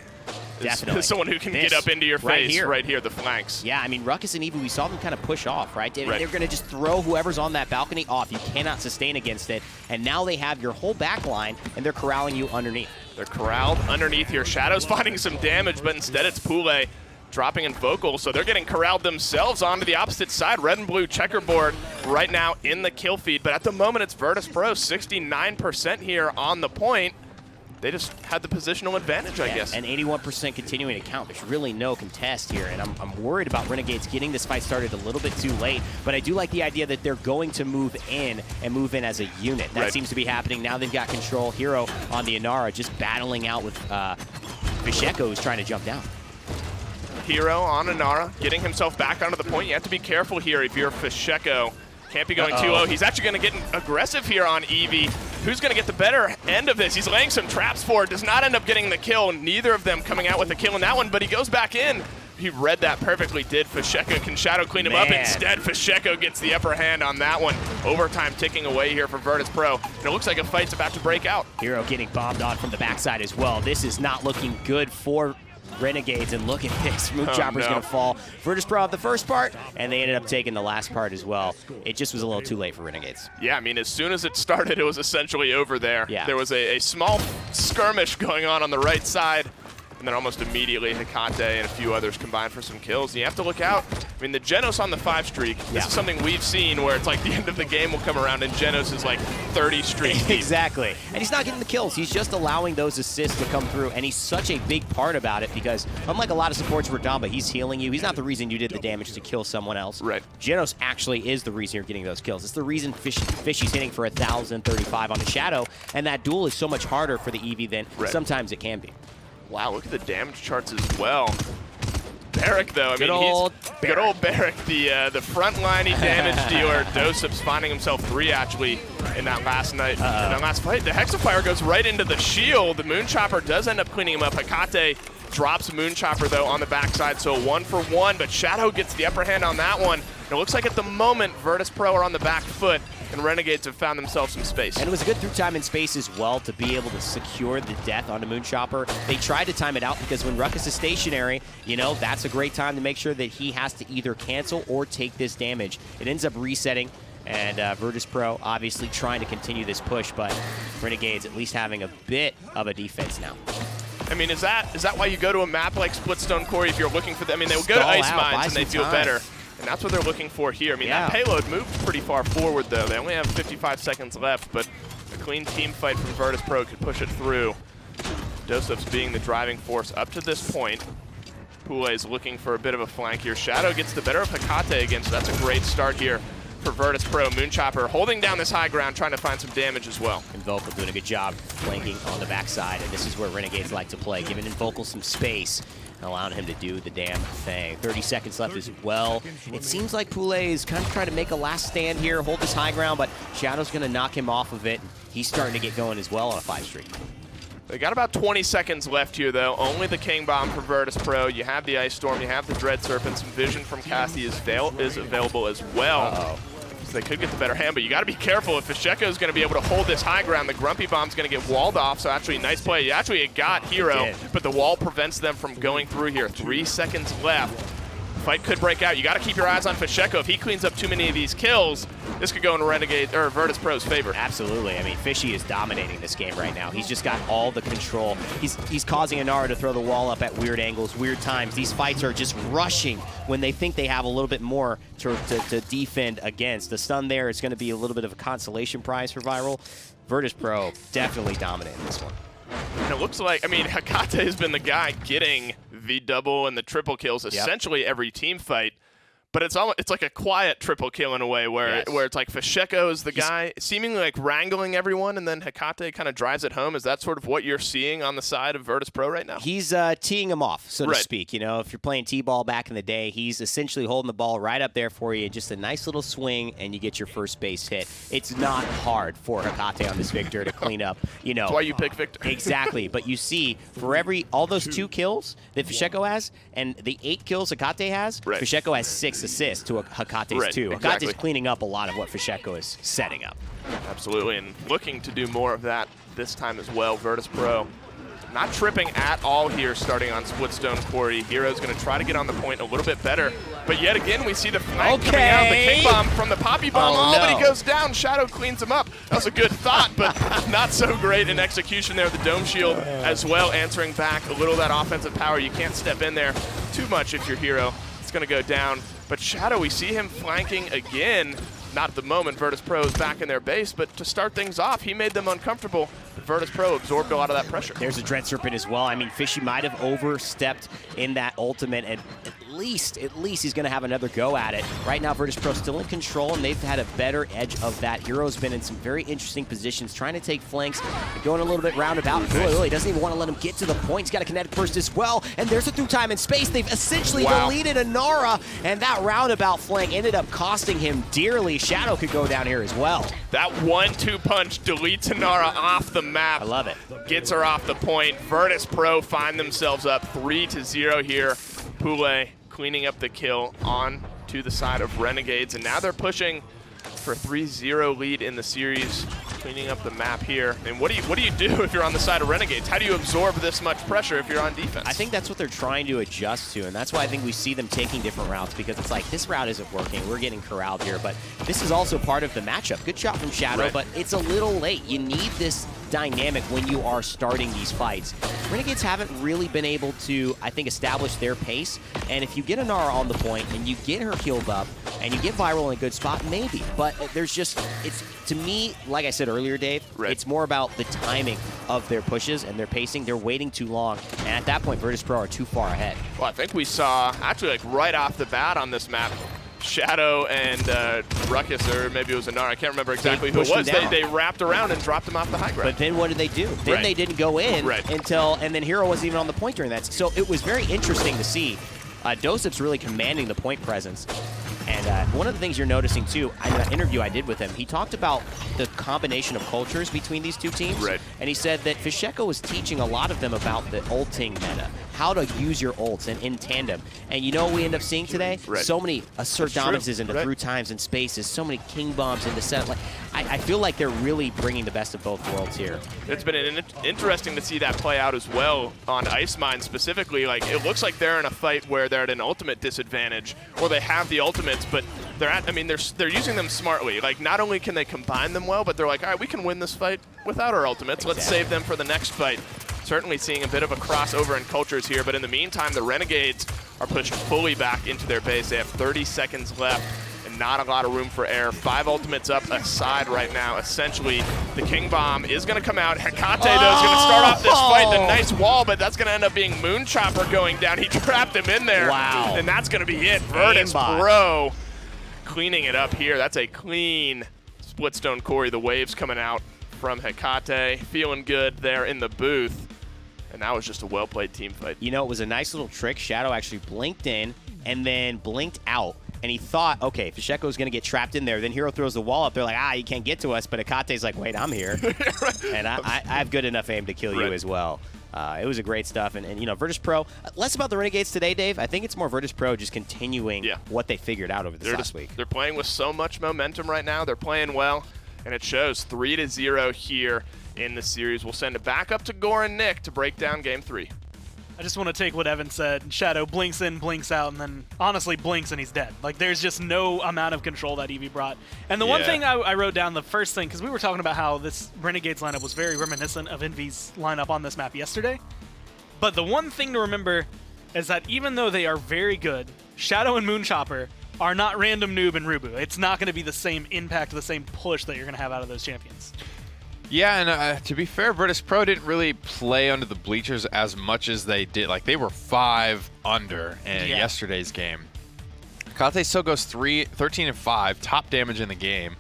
S7: is someone who can get up into your face right here, the flanks.
S8: Yeah, I mean, Ruckus and Eevee, we saw them kind of push off, right? They're going to just throw whoever's on that balcony off. You cannot sustain against it. And now they have your whole back line, and they're corralling you underneath.
S7: They're corralled underneath here. Shadow's finding some damage, but instead it's Pule dropping in Vocal, so they're getting corralled themselves onto the opposite side. Red and blue checkerboard right now in the kill feed, but at the moment it's Virtus.Pro, 69% here on the point. They just had the positional advantage, I guess.
S8: And 81% continuing to count. There's really no contest here, and I'm worried about Renegades getting this fight started a little bit too late, but I do like the idea that they're going to move in and move in as a unit. That seems to be happening. Now they've got control. Hero on the Inara just battling out with Visheko, who's trying to jump down.
S7: Hero on Inara, getting himself back onto the point. You have to be careful here if you're Visheko. Can't be going too low. He's actually going to get aggressive here on Eevee. Who's going to get the better end of this? He's laying some traps for it. Does not end up getting the kill. Neither of them coming out with a kill in that one, but he goes back in. He read that perfectly, did. Visheko can shadow clean him up. Instead, Visheko gets the upper hand on that one. Overtime ticking away here for Virtus.Pro. And it looks like a fight's about to break out.
S8: Hero getting bombed on from the backside as well. This is not looking good for Renegades, and look at this. Moonchopper's going to fall. Virtus.Pro the first part, and they ended up taking the last part as well. It just was a little too late for Renegades.
S7: Yeah, I mean, as soon as it started, it was essentially over there.
S8: Yeah.
S7: There was a small skirmish going on the right side, and then almost immediately Hecate and a few others combined for some kills. And you have to look out. I mean, the Genos on the 5 streak, this is something we've seen where it's like the end of the game will come around and Genos is like 30 streaks deep.
S8: Exactly. And he's not getting the kills. He's just allowing those assists to come through, and he's such a big part about it because unlike a lot of supports for Damba, he's healing you. He's not the reason you did the damage to kill someone else.
S7: Right.
S8: Genos actually is the reason you're getting those kills. It's the reason Fishy's hitting for 1,035 on the Shadow, and that duel is so much harder for the Eevee than sometimes it can be.
S7: Wow, look at the damage charts as well. Barrick, though, I
S8: good
S7: mean,
S8: old
S7: Barrick, the front-liney damage dealer. Dosep's finding himself 3 actually in that last night, in that last fight. The Hexafire goes right into the shield. The Moonchopper does end up cleaning him up. Hecate drops Moonchopper though on the backside, so 1-for-1. But Shadow gets the upper hand on that one. And it looks like at the moment Virtus.Pro are on the back foot, and Renegades have found themselves some space.
S8: And it was a good through time and space as well to be able to secure the death onto Moonchopper. They tried to time it out because when Ruckus is stationary, you know, that's a great time to make sure that he has to either cancel or take this damage. It ends up resetting, and Virtus.Pro obviously trying to continue this push, but Renegades at least having a bit of a defense now.
S7: I mean, is that why you go to a map like Splitstone Quarry if you're looking for them? I mean, they would go to Ice Mines and they feel better. And that's what they're looking for here. I mean, that payload moved pretty far forward, though. They only have 55 seconds left, but a clean team fight from Virtus.Pro could push it through. Dosep's being the driving force up to this point. Pule is looking for a bit of a flank here. Shadow gets the better of Hecate again, so that's a great start here for Virtus.Pro. Moonchopper holding down this high ground, trying to find some damage as well.
S8: And Vocal doing a good job flanking on the backside, and this is where Renegades like to play, giving Vocal some space and allowing him to do the damn thing. 30 seconds left as well. It seems like Pule is kind of trying to make a last stand here, hold this high ground, but Shadow's going to knock him off of it. He's starting to get going as well on a 5 streak.
S7: They got about 20 seconds left here, though. Only the King Bomb for Virtus.Pro. You have the Ice Storm, you have the Dread Serpent. Some vision from Cassie is available as well. So they could get the better hand, but you got to be careful. If Visheko is going to be able to hold this high ground, the Grumpy Bomb's going to get walled off. So actually, nice play. You actually got Hero, but the wall prevents them from going through here. 3 seconds left. Fight could break out. You got to keep your eyes on Visheko. If he cleans up too many of these kills, this could go in Renegade or Virtus.Pro's favor.
S8: Absolutely. I mean, Fishy is dominating this game right now. He's just got all the control. He's causing Inara to throw the wall up at weird angles, weird times. These fights are just rushing when they think they have a little bit more to defend against. The stun there is going to be a little bit of a consolation prize for Viral. Virtus.Pro definitely dominating this one.
S7: And it looks like, I mean, Hecate has been the guy getting the double and the triple kills essentially every team fight. but it's like a quiet triple kill in a way where it's like Fasheko is the guy seemingly like wrangling everyone, and then Hecate kind of drives it home. Is that sort of what you're seeing on the side of Virtus.Pro right now?
S8: He's teeing him off, so to speak. You know, if you're playing T-ball back in the day, he's essentially holding the ball right up there for you, just a nice little swing, and you get your first base hit. It's not hard for Hecate on this Victor to clean up. You know,
S7: that's why you pick Victor.
S8: Exactly, but you see, for all those 2 kills that Fasheko has, and the 8 kills Hecate has, Fasheko has 6 assists to Hecate's 2. Hecate's cleaning up a lot of what Fasheko is setting up.
S7: Absolutely, and looking to do more of that this time as well. Virtus.Pro not tripping at all here starting on Splitstone Quarry. Hero's going to try to get on the point a little bit better, but yet again we see the flank coming out, the King Bomb from the Poppy Bomb. But he goes down. Shadow cleans him up. That was a good thought, but not so great in execution there. The Dome Shield as well answering back a little of that offensive power. You can't step in there too much if you're Hero. It's going to go down, but Shadow, we see him flanking again. Not at the moment. Virtus.Pro is back in their base, but to start things off, he made them uncomfortable. Virtus.Pro absorbed a lot of that pressure.
S8: There's a Dread Serpent as well. I mean, Fishy might have overstepped in that ultimate, and at least he's going to have another go at it. Right now, Virtus.Pro still in control, and they've had a better edge of that. Hero's been in some very interesting positions, trying to take flanks, going a little bit roundabout. He doesn't even want to let him get to the point. He's got a kinetic burst as well, and there's a through time and space. They've essentially deleted Inara, and that roundabout flank ended up costing him dearly. Shadow could go down here as well.
S7: That 1-2 punch deletes Inara off the map.
S8: I love it.
S7: Gets her off the point. Virtus.Pro find themselves up 3-0 here. Pule cleaning up the kill on to the side of Renegades, and now they're pushing for a 3-0 lead in the series, cleaning up the map here. And what do you do if you're on the side of Renegades? How do you absorb this much pressure if you're on defense?
S8: I think that's what they're trying to adjust to, and that's why I think we see them taking different routes, because it's like, this route isn't working. We're getting corralled here, but this is also part of the matchup. Good shot from Shadow, but it's a little late. You need this dynamic when you are starting these fights. Renegades haven't really been able to, I think, establish their pace, and if you get Inara on the point and you get her healed up and you get Viral in a good spot, maybe, but there's just, it's, to me, like I said earlier, Dave, it's more about the timing of their pushes and their pacing. They're waiting too long, and at that point, Virtus.Pro are too far ahead.
S7: Well, I think we saw, actually, like right off the bat on this map, Shadow and Ruckus, or maybe it was Inara, I can't remember exactly who it was. They wrapped around and dropped him off the high ground.
S8: But then what did they do? Then they didn't go in until, and then Hero wasn't even on the point during that. So it was very interesting to see. Dosip's really commanding the point presence. And one of the things you're noticing, too, in an interview I did with him, he talked about the combination of cultures between these two teams. And he said that Fasheko was teaching a lot of them about the ulting meta, how to use your ults and in tandem. And you know what we end up seeing today? So many assert dominances into through times and spaces, so many king bombs into set. Like, I feel like they're really bringing the best of both worlds here. It's
S7: been interesting to see that play out as well on Ice Mine specifically. Like, it looks like they're in a fight where they're at an ultimate disadvantage, or they have the ultimates, but they're using them smartly. Like, not only can they combine them well, but they're like, all right, we can win this fight without our ultimates. Let's save them for the next fight. Certainly seeing a bit of a crossover in cultures here, but in the meantime, the Renegades are pushed fully back into their base. They have 30 seconds left and not a lot of room for error. 5 ultimates up aside right now. Essentially, the King Bomb is going to come out. Hecate, though, is going to start off this fight. The nice wall, but that's going to end up being Moonchopper going down. He trapped him in there.
S8: Wow.
S7: And that's going to be it. Virtus.Pro cleaning it up here. That's a clean Splitstone Quarry. The waves coming out from Hecate. Feeling good there in the booth. And that was just a well-played team fight.
S8: You know, it was a nice little trick. Shadow actually blinked in and then blinked out. And he thought, okay, Fasheko's going to get trapped in there. Then Hero throws the wall up. They're like, you can't get to us. But Hekate's like, wait, I'm here. And I have good enough aim to kill you as well. It was a great stuff. And you know, Virtus.Pro, less about the Renegades today, Dave. I think it's more Virtus.Pro just continuing what they figured out over this last week.
S7: They're playing with so much momentum right now. They're playing well. And it shows 3-0 here in the series. We'll send it back up to Gore and Nick to break down Game 3.
S1: I just want to take what Evan said. Shadow blinks in, blinks out, and then honestly blinks and he's dead. Like, there's just no amount of control that Eevee brought. And the one thing I wrote down, the first thing, because we were talking about how this Renegades lineup was very reminiscent of Envy's lineup on this map yesterday. But the one thing to remember is that even though they are very good, Shadow and Moonchopper are not random noob and Rubu. It's not going to be the same impact, the same push that you're going to have out of those champions.
S2: Yeah, and to be fair, Virtus.Pro didn't really play under the bleachers as much as they did. Like, they were 5 under in yesterday's game. Hecate still goes 13-5, top damage in the game,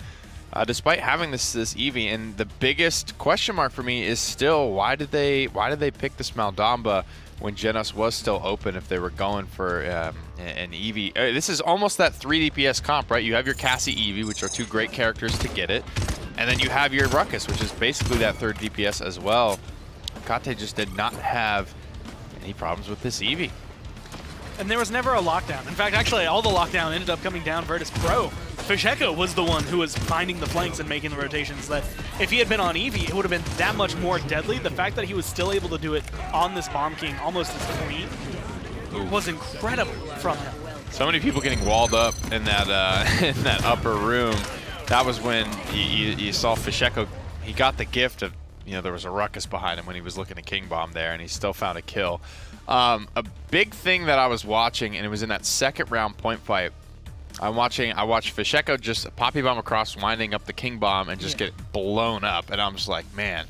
S2: despite having this Eevee. And the biggest question mark for me is still why did they pick this Maldamba when Genos was still open if they were going for an Eevee? This is almost that 3 DPS comp, right? You have your Cassie Eevee, which are 2 great characters to get it, and then you have your Ruckus, which is basically that 3rd DPS as well. Hecate just did not have any problems with this Eevee.
S1: And there was never a lockdown. In fact, actually, all the lockdown ended up coming down Virtus.Pro. Fisheko was the one who was finding the flanks and making the rotations that if he had been on Eevee, it would have been that much more deadly. The fact that he was still able to do it on this Bomb King almost as clean was incredible from him.
S2: So many people getting walled up in that in that upper room. That was when you saw Fisheko. He got the gift of, there was a Ruckus behind him when he was looking at King Bomb there, and he still found a kill. A big thing that I was watching, and it was in that 2nd round point fight, I watched Fisheko just Poppy Bomb across, winding up the King Bomb, and just get blown up. And I'm just like, man,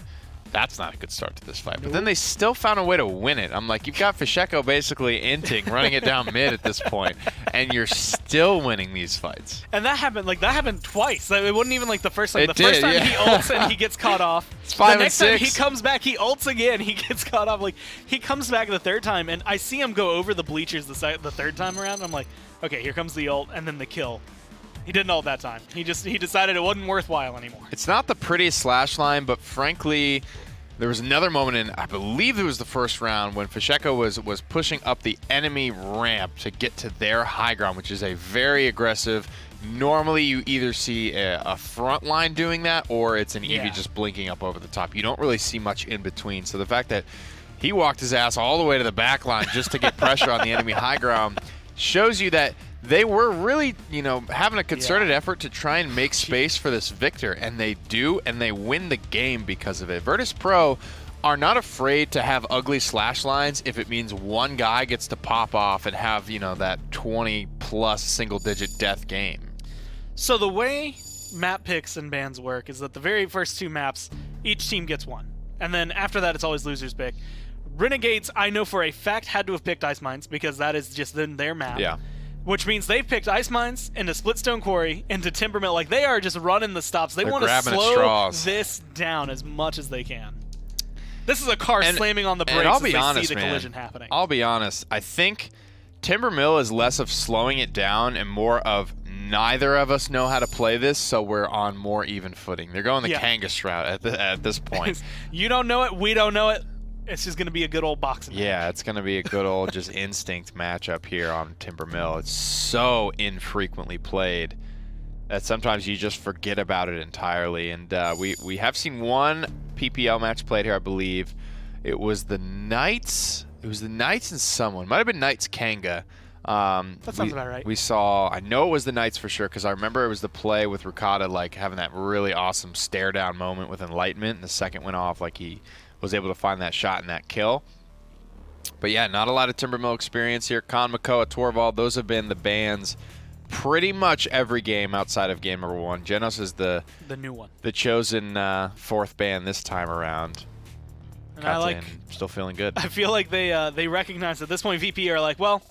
S2: that's not a good start to this fight. But then they still found a way to win it. I'm like, you've got Fisheko basically inting, running it down mid at this point, and you're still winning these fights.
S1: And that happened twice. It wasn't even like the first time.
S2: The first
S1: time
S2: yeah.
S1: he ults and he gets caught off.
S2: It's 5
S1: the next
S2: and 6.
S1: time he comes back, he ults again, he gets caught off. Like, he comes back the 3rd time, and I see him go over the bleachers the 3rd time around. I'm like, okay, here comes the ult, and then the kill. He didn't ult that time. He decided it wasn't worthwhile anymore.
S2: It's not the prettiest slash line, but frankly, there was another moment in, I believe it was the 1st round, when Fisheko was pushing up the enemy ramp to get to their high ground, which is a very aggressive. Normally, you either see a front line doing that, or it's an Eevee just blinking up over the top. You don't really see much in between. So the fact that he walked his ass all the way to the back line just to get pressure on the enemy high ground shows you that they were really, having a concerted effort to try and make space for this Victor, and they do, and they win the game because of it. Virtus.Pro are not afraid to have ugly slash lines if it means one guy gets to pop off and have, that 20-plus single-digit death game.
S1: So the way map picks and bans work is that the very first 2 maps, each team gets 1. And then after that, it's always loser's pick. Renegades, I know for a fact, had to have picked Ice Mines because that is just in their map.
S2: Yeah.
S1: Which means they've picked Ice Mines into Splitstone Quarry, into Timbermill. Like, they are just running the stops. They want to slow this down as much as they can. This is a car slamming on the brakes
S2: I'll be
S1: as
S2: honest,
S1: they see the
S2: man,
S1: collision happening.
S2: I'll be honest. I think Timbermill is less of slowing it down and more of neither of us know how to play this, so we're on more even footing. They're going the Kangas route at this point.
S1: You don't know it. We don't know it. It's just going to be a good old boxing match.
S2: Yeah, it's going to be a good old just instinct matchup here on Timbermill. It's so infrequently played that sometimes you just forget about it entirely. And we have seen one PPL match played here, I believe. It was the Knights. It was the Knights and someone. Might have been Knights Kanga.
S1: That sounds about right.
S2: We saw, I know it was the Knights for sure, because I remember it was the play with Ricotta, like having that really awesome stare down moment with Enlightenment, and the second went off, like he was able to find that shot and that kill. But yeah, not a lot of Timbermill experience here. Khan, Makoa, Torvald, those have been the bans pretty much every game outside of game number 1. Genos is the
S1: new one,
S2: the chosen 4th ban this time around.
S1: And I like,
S2: still feeling good.
S1: I feel like they recognize at this point VP are like, well,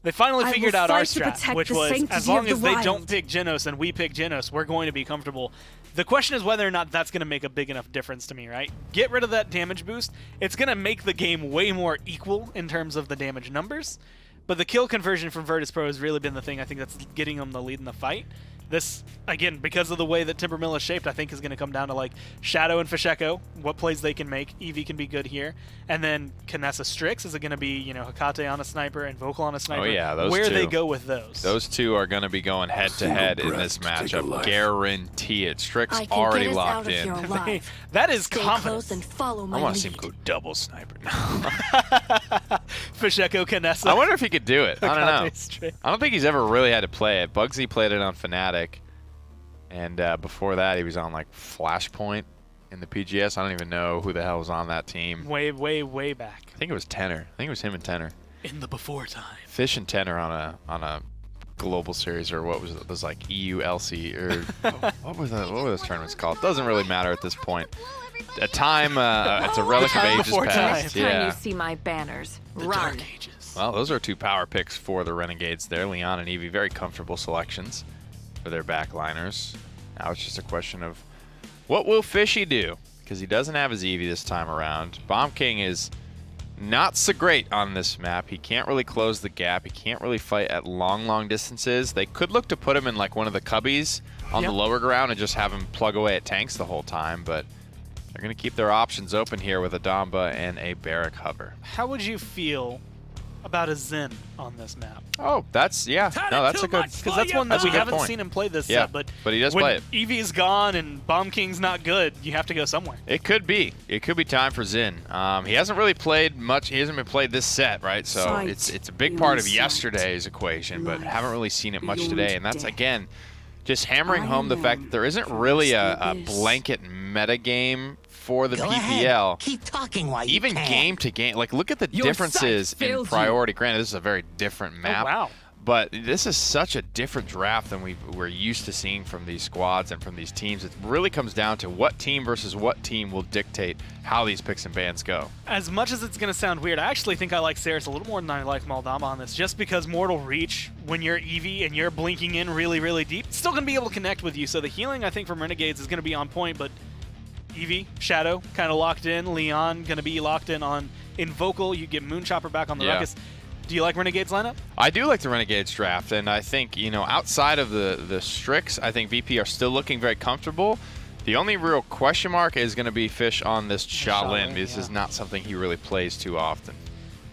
S1: they finally figured out our strat, which was as long as they don't pick Genos and we pick Genos, we're going to be comfortable. The question is whether or not that's going to make a big enough difference to me, right? Get rid of that damage boost. It's going to make the game way more equal in terms of the damage numbers, but the kill conversion from Virtus.Pro has really been the thing I think that's getting them the lead in the fight. This, again, because of the way that Timbermill is shaped, I think is going to come down to like Shadow and Fisheko, what plays they can make. Eevee can be good here. And then Kinessa Strix, is it going to be, Hecate on a sniper and Vocal on a sniper?
S2: Oh yeah, those
S1: Where
S2: two.
S1: they go with those.
S2: Those two are going to be going head to head in this matchup. Guarantee it. Strix already locked in.
S1: That is
S5: Stay
S1: confident.
S5: close and follow my
S2: I want to see him
S5: lead.
S2: go double sniper now.
S1: Fisheko, Kinessa.
S2: I wonder if he could do it. I don't know.
S1: Hecate Strix.
S2: I don't think he's ever really had to play it. Bugsy played it on Fnatic. And before that, he was on like Flashpoint in the PGS. I don't even know who the hell was on that team.
S1: Way, way, way back.
S2: I think it was Tenor. I think it was him and Tenor.
S1: In the before time.
S2: Fish and Tenor on a global series, or what was it? It was like EULC or what were those tournaments called? Doesn't really matter at this point. A time, it's a relic of ages
S1: before
S2: past.
S1: time.
S9: Next time
S2: Yeah.
S9: you see my banners,
S1: The
S9: run.
S1: Dark Ages.
S2: Well, those are 2 power picks for the Renegades there. Leon and Eevee, very comfortable selections for their backliners. Now it's just a question of what will Fishy do? Because he doesn't have his Eevee this time around. Bomb King is not so great on this map. He can't really close the gap. He can't really fight at long distances. They could look to put him in like one of the cubbies on the lower ground and just have him plug away at tanks the whole time, but they're going to keep their options open here with a Damba and a Barrack Hover.
S1: How would you feel about a Zen on this map?
S2: Oh, that's, yeah. No, that's a good,
S1: because that's one that we haven't seen him play this set, but
S2: he does
S1: when
S2: play it.
S1: Eevee's gone and Bomb King's not good, you have to go somewhere.
S2: It could be. It could be time for Zin. He hasn't really played much. He hasn't been played this set, right? So it's a big part of yesterday's equation, but haven't really seen it much today. And that's, again, just hammering home the fact that there isn't really a blanket meta game for the PPL.
S6: Keep talking while you
S2: even
S6: can.
S2: Game to game. Like, look at the differences in priority. Granted, this is a very different map.
S1: Oh, wow.
S2: But this is such a different draft than we're used to seeing from these squads and from these teams. It really comes down to what team versus what team will dictate how these picks and bans go.
S1: As much as it's going to sound weird, I actually think I like Saris a little more than I like Maldama on this, just because Mortal Reach, when you're Eevee and you're blinking in really deep, it's still going to be able to connect with you. So the healing, I think, from Renegades is going to be on point, but Eevee, Shadow, kind of locked in. Leon going to be locked in on Invocal. You get Moonchopper back on the Ruckus. Do you like Renegade's lineup?
S2: I do like the Renegades draft, and I think, you know, outside of the Strix, I think VP are still looking very comfortable. The only real question mark is going to be Fish on this Shaolin. This is not something he really plays too often.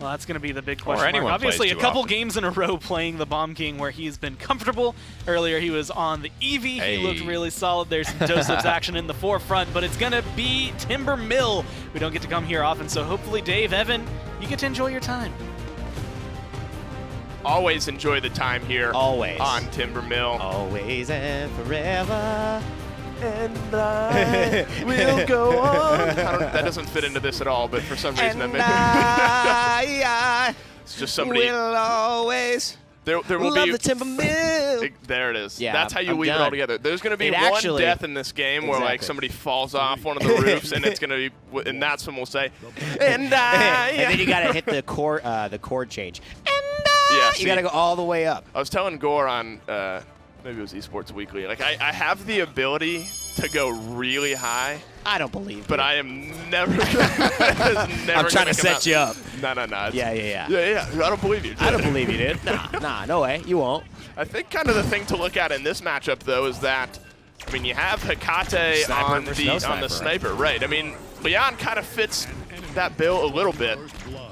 S1: Well, that's going to be the big question mark. Obviously, a couple games in a row playing the Bomb King where he's been comfortable. Earlier, he was on the Eevee. He looked really solid. There's some Joseph's action in the forefront, but it's going to be Timber Mill. We don't get to come here often, so hopefully, Dave, Evan, you get to enjoy your time.
S7: Always enjoy the time here.
S8: Always.
S7: On Timber Mill.
S8: Always and forever.
S7: And I will go on. That doesn't fit into this at all, but for some reason that made it's just somebody.
S8: Will always.
S7: There will
S8: love
S7: be
S8: the Timber Mill.
S7: There it is.
S8: Yeah,
S7: that's how you
S8: I'm
S7: weave
S8: done.
S7: it all together. There's going to be one death in this game where like somebody falls off one of the roofs, and it's going to be, and that's when we'll say, and
S8: then you got to hit the chord change. You got to go all the way up.
S7: I was telling Gore on maybe it was Esports Weekly. Like I have the ability to go really high.
S8: I don't believe
S7: but
S8: you.
S7: I am never. I'm
S8: trying to set you up.
S7: No.
S8: Yeah.
S7: I don't believe you.
S8: I don't believe you, dude. Nah, no way. You won't.
S7: I think kind of the thing to look at in this matchup, though, is that, I mean, you have Hecate on the sniper, right? I mean, Leon kind of fits that bill a little bit,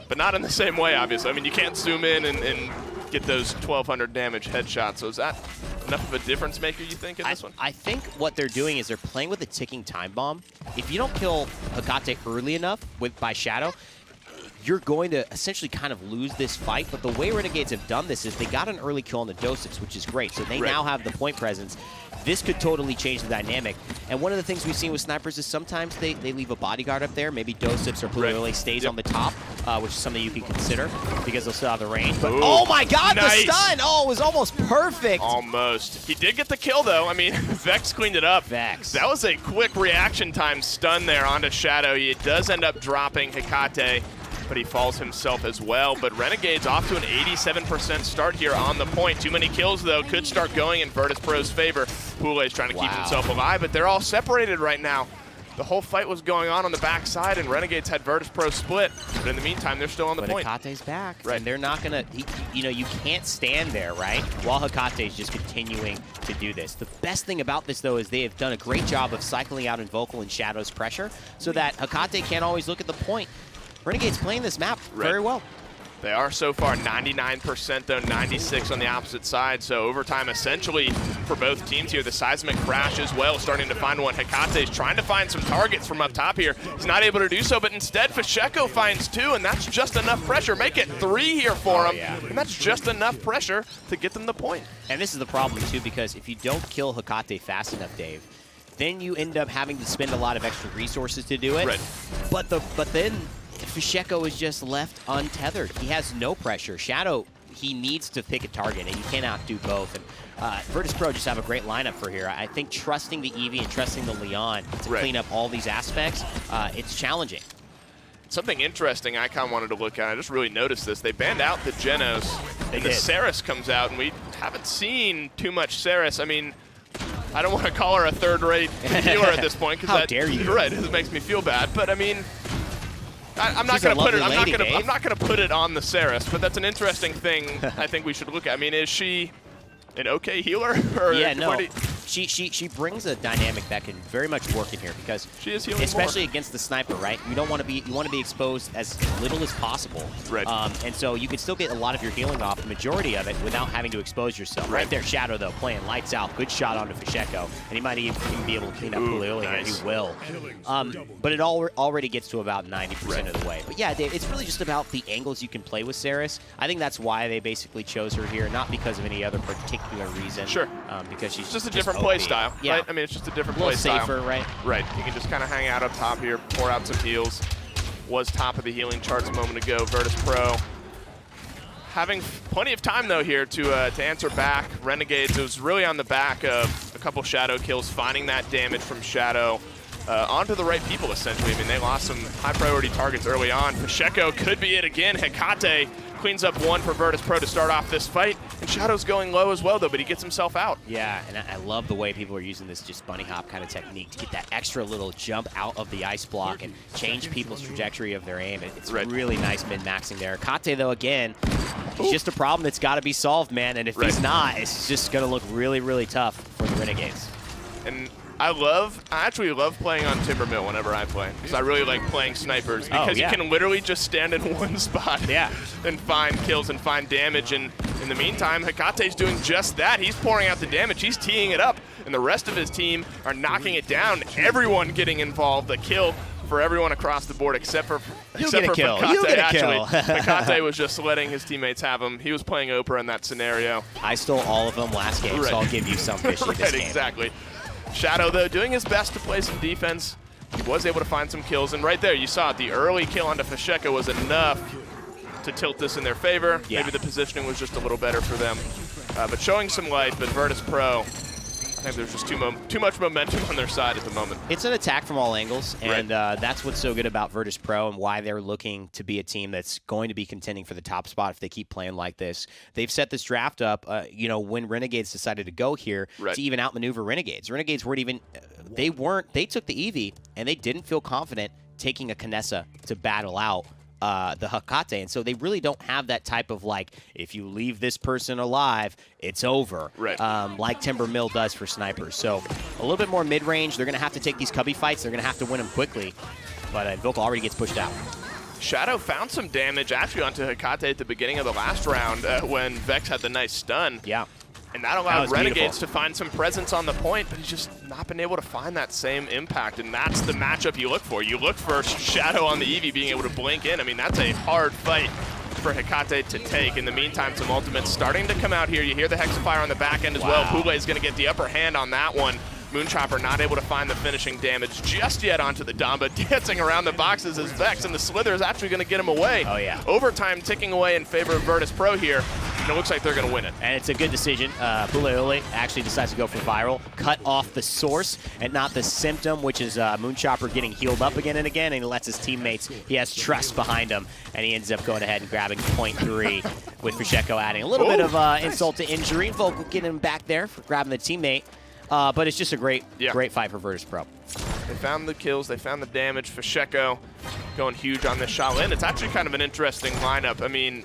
S7: but not in the same way, obviously. I mean, you can't zoom in and get those 1,200 damage headshots. So is that enough of a difference maker, you think, in this one?
S8: I think what they're doing is they're playing with a ticking time bomb. If you don't kill Hecate early enough by Shadow, you're going to essentially kind of lose this fight. But the way Renegades have done this is they got an early kill on the Josephs, which is great. So they now have the point presence. This could totally change the dynamic. And one of the things we've seen with snipers is sometimes they leave a bodyguard up there. Maybe Josephs or Blue stays on the top, which is something you can consider because they'll still have the range. But oh my god, the stun! Oh, it was almost perfect.
S7: Almost. He did get the kill, though. I mean, Vex cleaned it up.
S8: Vex.
S7: That was a quick reaction time stun there onto Shadow. He does end up dropping Hecate, but he falls himself as well. But Renegades off to an 87% start here on the point. Too many kills, though, could start going in Virtus.Pro's favor. Poulet's trying to keep himself alive, but they're all separated right now. The whole fight was going on the backside, and Renegades had Virtus.Pro split. But in the meantime, they're still on the point.
S8: Hecate's back,
S7: right?
S8: And they're not going to, you know, you can't stand there, right? While Hecate's just continuing to do this. The best thing about this, though, is they have done a great job of cycling out Invocal and Shadow's pressure so that Hecate can't always look at the point. Renegades playing this map very well.
S7: They are so far 99%, though 96 on the opposite side. So overtime essentially for both teams here. The seismic crash as well, starting to find one. Hecate's trying to find some targets from up top here. He's not able to do so, but instead Fasheko finds two, and that's just enough pressure. Make it 3 here for him, and that's just enough pressure to get them the point.
S8: And this is the problem, too, because if you don't kill Hecate fast enough, Dave, then you end up having to spend a lot of extra resources to do it.
S7: Right.
S8: But then Fasheko is just left untethered. He has no pressure. Shadow, he needs to pick a target, and you cannot do both. And Virtus.Pro just have a great lineup for here. I think trusting the Eevee and trusting the Leon to clean up all these aspects, it's challenging.
S7: something interesting I kind of wanted to look at. I just really noticed this. They banned out the Genos, and the Saris comes out, and we haven't seen too much Saris. I mean, I don't want to call her a third-rate healer at this point, because
S8: how dare you?
S7: Right, it makes me feel bad. But I mean, I'm not going to put it. I'm not going to put it on the Saris. But that's an interesting thing. I think we should look at. I mean, is she an okay healer? Or
S8: yeah, no. She brings a dynamic that can very much work in here, because
S7: she is healing
S8: especially
S7: more.
S8: Against the sniper, right? You don't want to be exposed as little as possible.
S7: Right.
S8: And so you can still get a lot of your healing off, the majority of it, without having to expose yourself. Right there, Shadow though playing lights out, good shot onto Fasheko, and he might even be able to clean up Puleoli here. He will. But it already gets to about 90% of the way. But yeah, Dave, it's really just about the angles you can play with Saris. I think that's why they basically chose her here, not because of any other particular reason.
S7: Sure.
S8: Because she's
S7: just a different play style,
S8: yeah.
S7: right? I mean, it's just a different play style.
S8: Safer, right?
S7: Right. You can just kind of hang out up top here, pour out some heals. Was top of the healing charts a moment ago. Virtus.Pro having plenty of time though here to answer back. Renegades, it was really on the back of a couple Shadow kills, finding that damage from Shadow onto the right people essentially. I mean, they lost some high priority targets early on. Fasheko could be it again. Hecate cleans up one for Virtus.Pro to start off this fight. And Shadow's going low as well, though, but he gets himself out.
S8: Yeah, and I love the way people are using this just bunny hop kind of technique to get that extra little jump out of the ice block and change people's trajectory of their aim. It's really nice min-maxing there. Hecate, though, again, he's just a problem that's got to be solved, man. And if he's not, it's just going to look really, really tough for the Renegades.
S7: And I actually love playing on Timbermill whenever I play, because I really like playing snipers, because you can literally just stand in one spot and find kills and find damage. And in the meantime, Hecate's doing just that. He's pouring out the damage. He's teeing it up, and the rest of his team are knocking it down. Everyone getting involved. A kill for everyone across the board except for Hecate. Actually, Hecate was just letting his teammates have him. He was playing Oprah in that scenario.
S8: I stole all of them last game, so I'll give you some fishy this game.
S7: Exactly. Shadow, though, doing his best to play some defense. He was able to find some kills, and right there, you saw it. The early kill onto Fasheko was enough to tilt this in their favor. Maybe the positioning was just a little better for them. But showing some life, but Virtus.Pro, I think there's just too much momentum on their side at the moment.
S8: It's an attack from all angles, and that's what's so good about Virtus.Pro and why they're looking to be a team that's going to be contending for the top spot if they keep playing like this. They've set this draft up, when Renegades decided to go here to even outmaneuver Renegades. Renegades weren't even, they took the Eevee, and they didn't feel confident taking a Kinessa to battle out the Hecate, and so they really don't have that type of, like, if you leave this person alive, it's over, like Timbermill does for snipers. So a little bit more mid-range. They're going to have to take these cubby fights. They're going to have to win them quickly, but Invoke already gets pushed out.
S7: Shadow found some damage actually onto Hecate at the beginning of the last round when Vex had the nice stun.
S8: Yeah.
S7: And that allowed Renegades to find some presence on the point, but he's just not been able to find that same impact, and that's the matchup you look for. You look for Shadow on the Eevee being able to blink in. I mean, that's a hard fight for Hecate to take. In the meantime, some ultimates starting to come out here. You hear the Hexafire on the back end as well. Pule is going to get the upper hand on that one. Moonchopper not able to find the finishing damage just yet onto the Damba, dancing around the boxes as Vex, and the Slither is actually going to get him away.
S8: Oh, yeah.
S7: Overtime ticking away in favor of Virtus.Pro here, and it looks like they're going to win it.
S8: And it's a good decision. Puleoli actually decides to go for Viral, cut off the source and not the symptom, which is Moonchopper getting healed up again and again, and he lets his teammates, he has trust behind him, and he ends up going ahead and grabbing point 3 with Fasheko adding a little bit of insult to injury. Vocal getting him back there for grabbing the teammate. But it's just a great fight for Virtus.Pro.
S7: They found the kills, they found the damage. Fasheko going huge on this Shaolin. It's actually kind of an interesting lineup. I mean,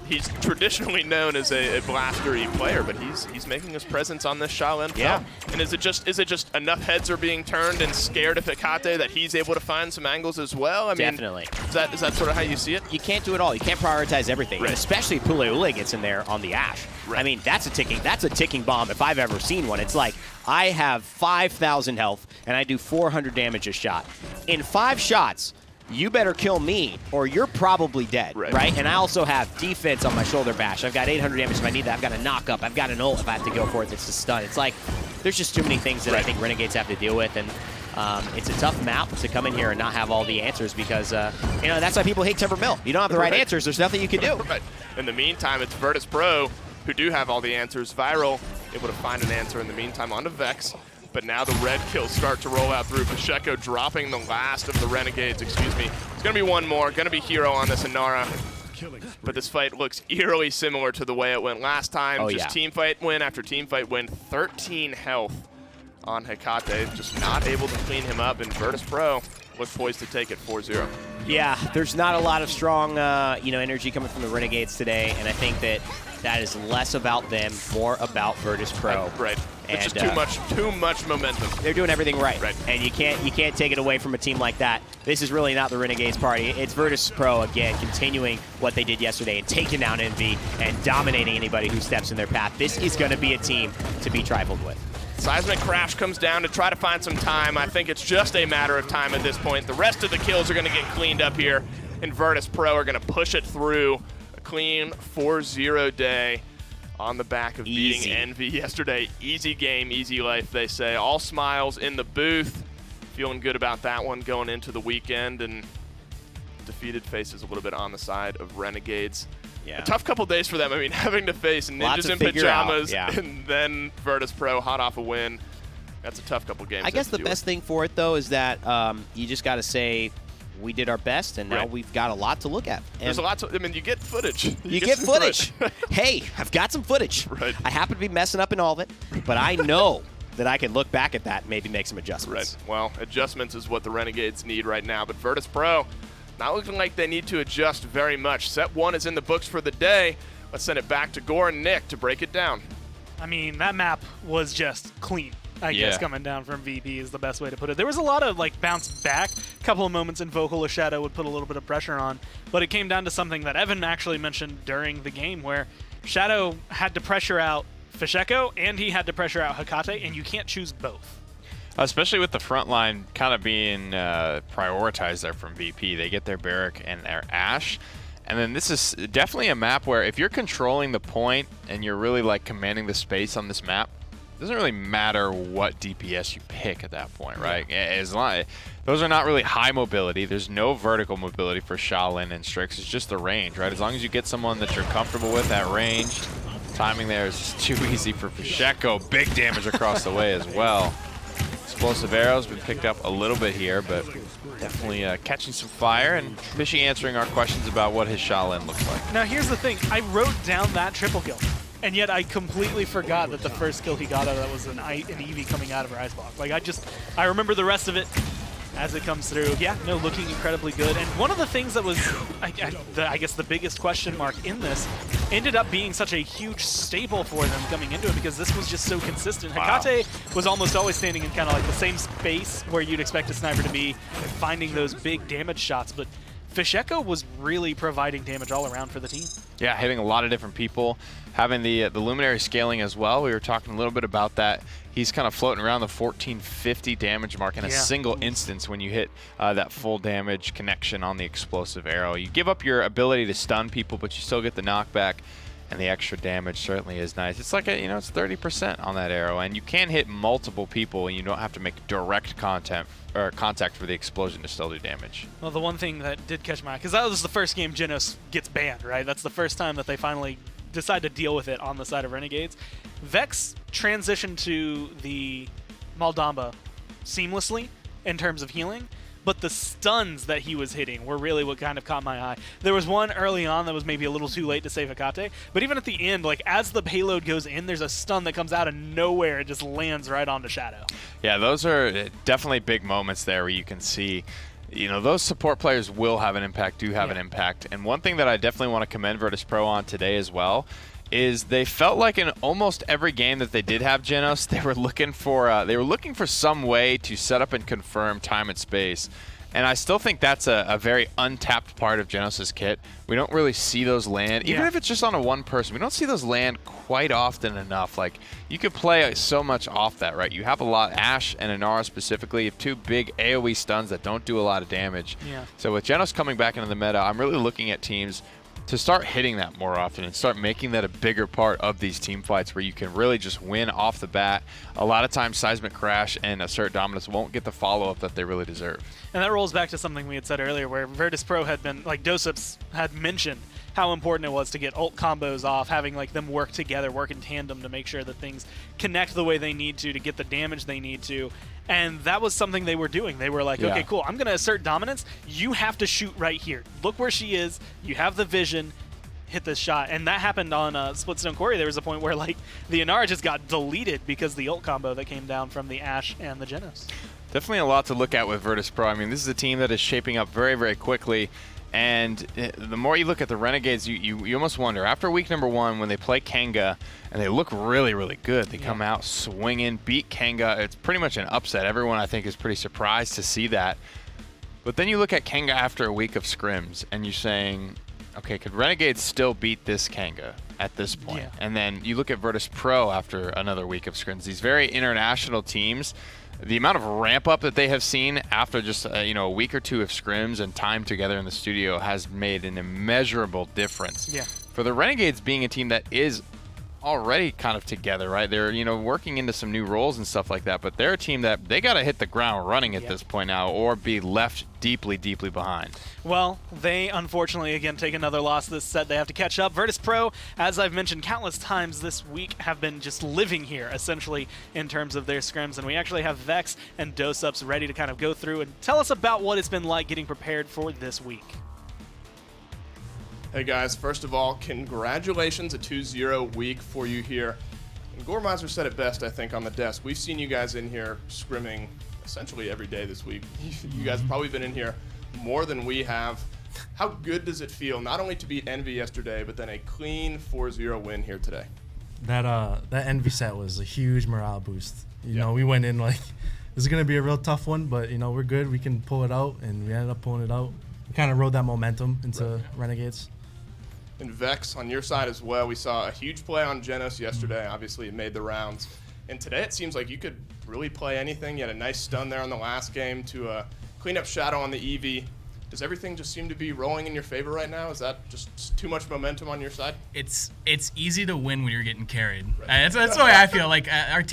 S7: he's traditionally known as a blastery player, but he's making his presence on this Shaolin felt. And is it just enough heads are being turned and scared of Hecate that he's able to find some angles as well? I mean,
S8: definitely.
S7: Is that sort of how you see it?
S8: You can't do it all. You can't prioritize everything, and especially if Puleoli gets in there on the Ashe. I mean, that's a ticking bomb if I've ever seen one. It's like, I have 5,000 health and I do 400 damage a shot. In 5 shots, you better kill me or you're probably dead, right? And I also have defense on my shoulder bash. I've got 800 damage if I need that. I've got a knock up. I've got an ult if I have to go for it. It's a stun. It's like, there's just too many things that I think Renegades have to deal with, and it's a tough map to come in here and not have all the answers because, that's why people hate Timbermill. You don't have the right answers. There's nothing you can do.
S7: In the meantime, it's Virtus.Pro who do have all the answers. Viral able to find an answer in the meantime onto Vex. But now the red kills start to roll out through. Pacheco dropping the last of the Renegades, excuse me. It's going to be one more. Going to be Hero on this Inara. But this fight looks eerily similar to the way it went last time.
S8: Oh,
S7: just
S8: yeah.
S7: team fight win after team fight win. 13 health on Hecate. Just not able to clean him up. And Virtus.Pro look poised to take it 4-0.
S8: Yeah, there's not a lot of strong, energy coming from the Renegades today, and I think that is less about them, more about Virtus.Pro.
S7: Right. It's
S8: And,
S7: just too much momentum.
S8: They're doing everything right.
S7: Right.
S8: And you can't take it away from a team like that. This is really not the Renegades party. It's Virtus.Pro again, continuing what they did yesterday and taking down Envy and dominating anybody who steps in their path. This is going to be a team to be trifled with.
S7: Seismic Crash comes down to try to find some time. I think it's just a matter of time at this point. The rest of the kills are going to get cleaned up here, and Virtus.Pro are going to push it through a clean 4-0 day on the back of beating Envy yesterday. Easy game, easy life, they say. All smiles in the booth. Feeling good about that one going into the weekend, and defeated faces a little bit on the side of Renegades.
S8: Yeah.
S7: A tough couple days for them. I mean, having to face
S8: Lots
S7: ninjas in
S8: to figure out,
S7: pajamas
S8: yeah.
S7: and then Virtus.Pro hot off a win. That's a tough couple games.
S8: I guess the best thing for it, though, is that you just got to say we did our best, and now
S7: Right.
S8: we've got a lot to look at. And
S7: There's a lot to, I mean, you get footage.
S8: you get footage. Hey, I've got some footage.
S7: Right.
S8: I happen to be messing up in all of it, but I know that I can look back at that and maybe make some adjustments.
S7: Right. Well, adjustments is what the Renegades need right now, but Virtus.Pro not looking like they need to adjust very much. Set 1 is in the books for the day. Let's send it back to Gore and Nick to break it down.
S1: I mean, that map was just clean. I guess coming down from VP is the best way to put it. There was a lot of bounce back. A couple of moments in Vocal or Shadow would put a little bit of pressure on, but it came down to something that Evan actually mentioned during the game where Shadow had to pressure out Pacheco and he had to pressure out Hecate, and you can't choose both.
S2: Especially with the front line kind of being prioritized there from VP. They get their Barrack and their Ashe. And then this is definitely a map where if you're controlling the point and you're really commanding the space on this map, it doesn't really matter what DPS you pick at that point, right? As long, those are not really high mobility. There's no vertical mobility for Shaolin and Strix. It's just the range, right? As long as you get someone that you're comfortable with at range, timing there is just too easy for Pacheco. Big damage across the way as well. Explosive arrows been picked up a little bit here, but definitely catching some fire, and Fishy answering our questions about what his Shaolin looks like.
S1: Now here's the thing, I wrote down that triple kill, and yet I completely forgot that the first kill he got out of that was an Eevee coming out of her ice block. I remember the rest of it as it comes through. Yeah, no, looking incredibly good. And one of the things that was, I guess, the biggest question mark in this ended up being such a huge staple for them coming into it, because this was just so consistent.
S2: Wow.
S1: Hecate was almost always standing in kind of the same space where you'd expect a sniper to be, finding those big damage shots, but Pacheco was really providing damage all around for the team.
S2: Yeah, hitting a lot of different people, having the Luminary scaling as well. We were talking a little bit about that. He's kind of floating around the 1450 damage mark in a single instance when you hit that full damage connection on the explosive arrow. You give up your ability to stun people, but you still get the knockback, and the extra damage certainly is nice. It's like it's 30% on that arrow, and you can hit multiple people, and you don't have to make direct contact for the explosion to still do damage.
S1: Well, the one thing that did catch my eye, because that was the first game Genos gets banned, right? That's the first time that they finally decide to deal with it on the side of Renegades. Vex transitioned to the Maldamba seamlessly in terms of healing, but the stuns that he was hitting were really what kind of caught my eye. There was one early on that was maybe a little too late to save Hecate, but even at the end, as the payload goes in, there's a stun that comes out of nowhere. It just lands right onto Shadow.
S2: Yeah, those are definitely big moments there where you can see, those support players will have an impact, an impact. And one thing that I definitely want to commend Virtus.Pro on today as well is they felt like in almost every game that they did have Genos, they were looking for some way to set up and confirm time and space. And I still think that's a very untapped part of Genos' kit. We don't really see those land, even if it's just on a one person. We don't see those land quite often enough. You could play so much off that, right? You have a lot, Ashe and Inara specifically, you have two big AoE stuns that don't do a lot of damage.
S1: Yeah.
S2: So with Genos coming back into the meta, I'm really looking at teams to start hitting that more often and start making that a bigger part of these team fights where you can really just win off the bat. A lot of times Seismic Crash and Assert Dominance won't get the follow-up that they really deserve.
S1: And that rolls back to something we had said earlier where Virtus.Pro had been, Doseps had mentioned, how important it was to get ult combos off, having like them work together, work in tandem to make sure that things connect the way they need to get the damage they need to. And that was something they were doing. They were like,
S2: Yeah.
S1: okay, cool, I'm going to assert dominance. You have to shoot right here. Look where she is. You have the vision. Hit this shot. And that happened on Splitstone Quarry. There was a point where like the Inara just got deleted because the ult combo that came down from the Ashe and the Genos.
S2: Definitely a lot to look at with Virtus.Pro. I mean, this is a team that is shaping up very, very quickly. And the more you look at the Renegades, you almost wonder, after week number 1, when they play Kanga, and they look really, really good, they come out swinging, beat Kanga. It's pretty much an upset. Everyone, I think, is pretty surprised to see that. But then you look at Kanga after a week of scrims, and you're saying, okay, could Renegades still beat this Kanga at this point?
S1: Yeah.
S2: And then you look at Virtus.Pro after another week of scrims. These very international teams, the amount of ramp up that they have seen after just a week or 2 of scrims and time together in the studio has made an immeasurable difference.
S1: Yeah.
S2: For the Renegades being a team that is already kind of together, right? They're working into some new roles and stuff like that, but they're a team that they got to hit the ground running at this point now, or be left deeply, deeply behind.
S1: Well, they unfortunately again take another loss this set. They have to catch up. Virtus.Pro, as I've mentioned countless times this week, have been just living here essentially in terms of their scrims, and we actually have Vex and Dose-Ups ready to kind of go through and tell us about what it's been like getting prepared for this week.
S7: Hey guys, first of all, congratulations, a 2-0 week for you here. And Goremizer said it best, I think, on the desk. We've seen you guys in here scrimming essentially every day this week. You guys have probably been in here more than we have. How good does it feel not only to beat Envy yesterday, but then a clean 4-0 win here today?
S4: That Envy set was a huge morale boost. You know, we went in like, this is going to be a real tough one, but, we're good. We can pull it out, and we ended up pulling it out. We kind of rode that momentum into Renegades.
S7: And Vex, on your side as well, we saw a huge play on Genos yesterday. Obviously, it made the rounds. And today it seems like you could really play anything. You had a nice stun there on the last game to clean up Shadow on the Eevee. Does everything just seem to be rolling in your favor right now? Is that just too much momentum on your side?
S9: It's easy to win when you're getting carried. That's the way I feel. Like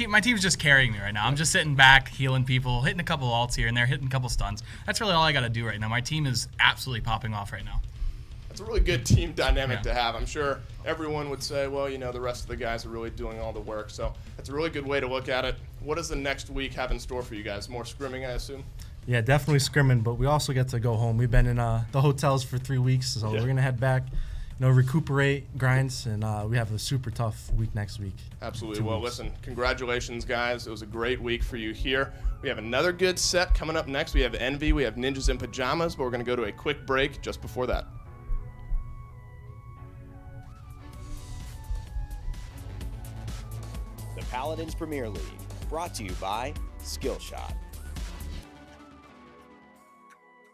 S9: my team's just carrying me right now. I'm just sitting back, healing people, hitting a couple ults here and there, hitting a couple stuns. That's really all I got to do right now. My team is absolutely popping off right now.
S7: That's a really good team dynamic to have. I'm sure everyone would say, well, the rest of the guys are really doing all the work. So that's a really good way to look at it. What does the next week have in store for you guys? More scrimming, I assume?
S4: Yeah, definitely scrimming, but we also get to go home. We've been in the hotels for 3 weeks, so we're going to head back, recuperate, grinds, and we have a super tough week next week.
S7: Absolutely. Well, listen, congratulations, guys. It was a great week for you here. We have another good set coming up next. We have Envy, we have Ninjas in Pajamas, but we're going to go to a quick break just before that.
S8: The Paladins Premier League, brought to you by Skillshot.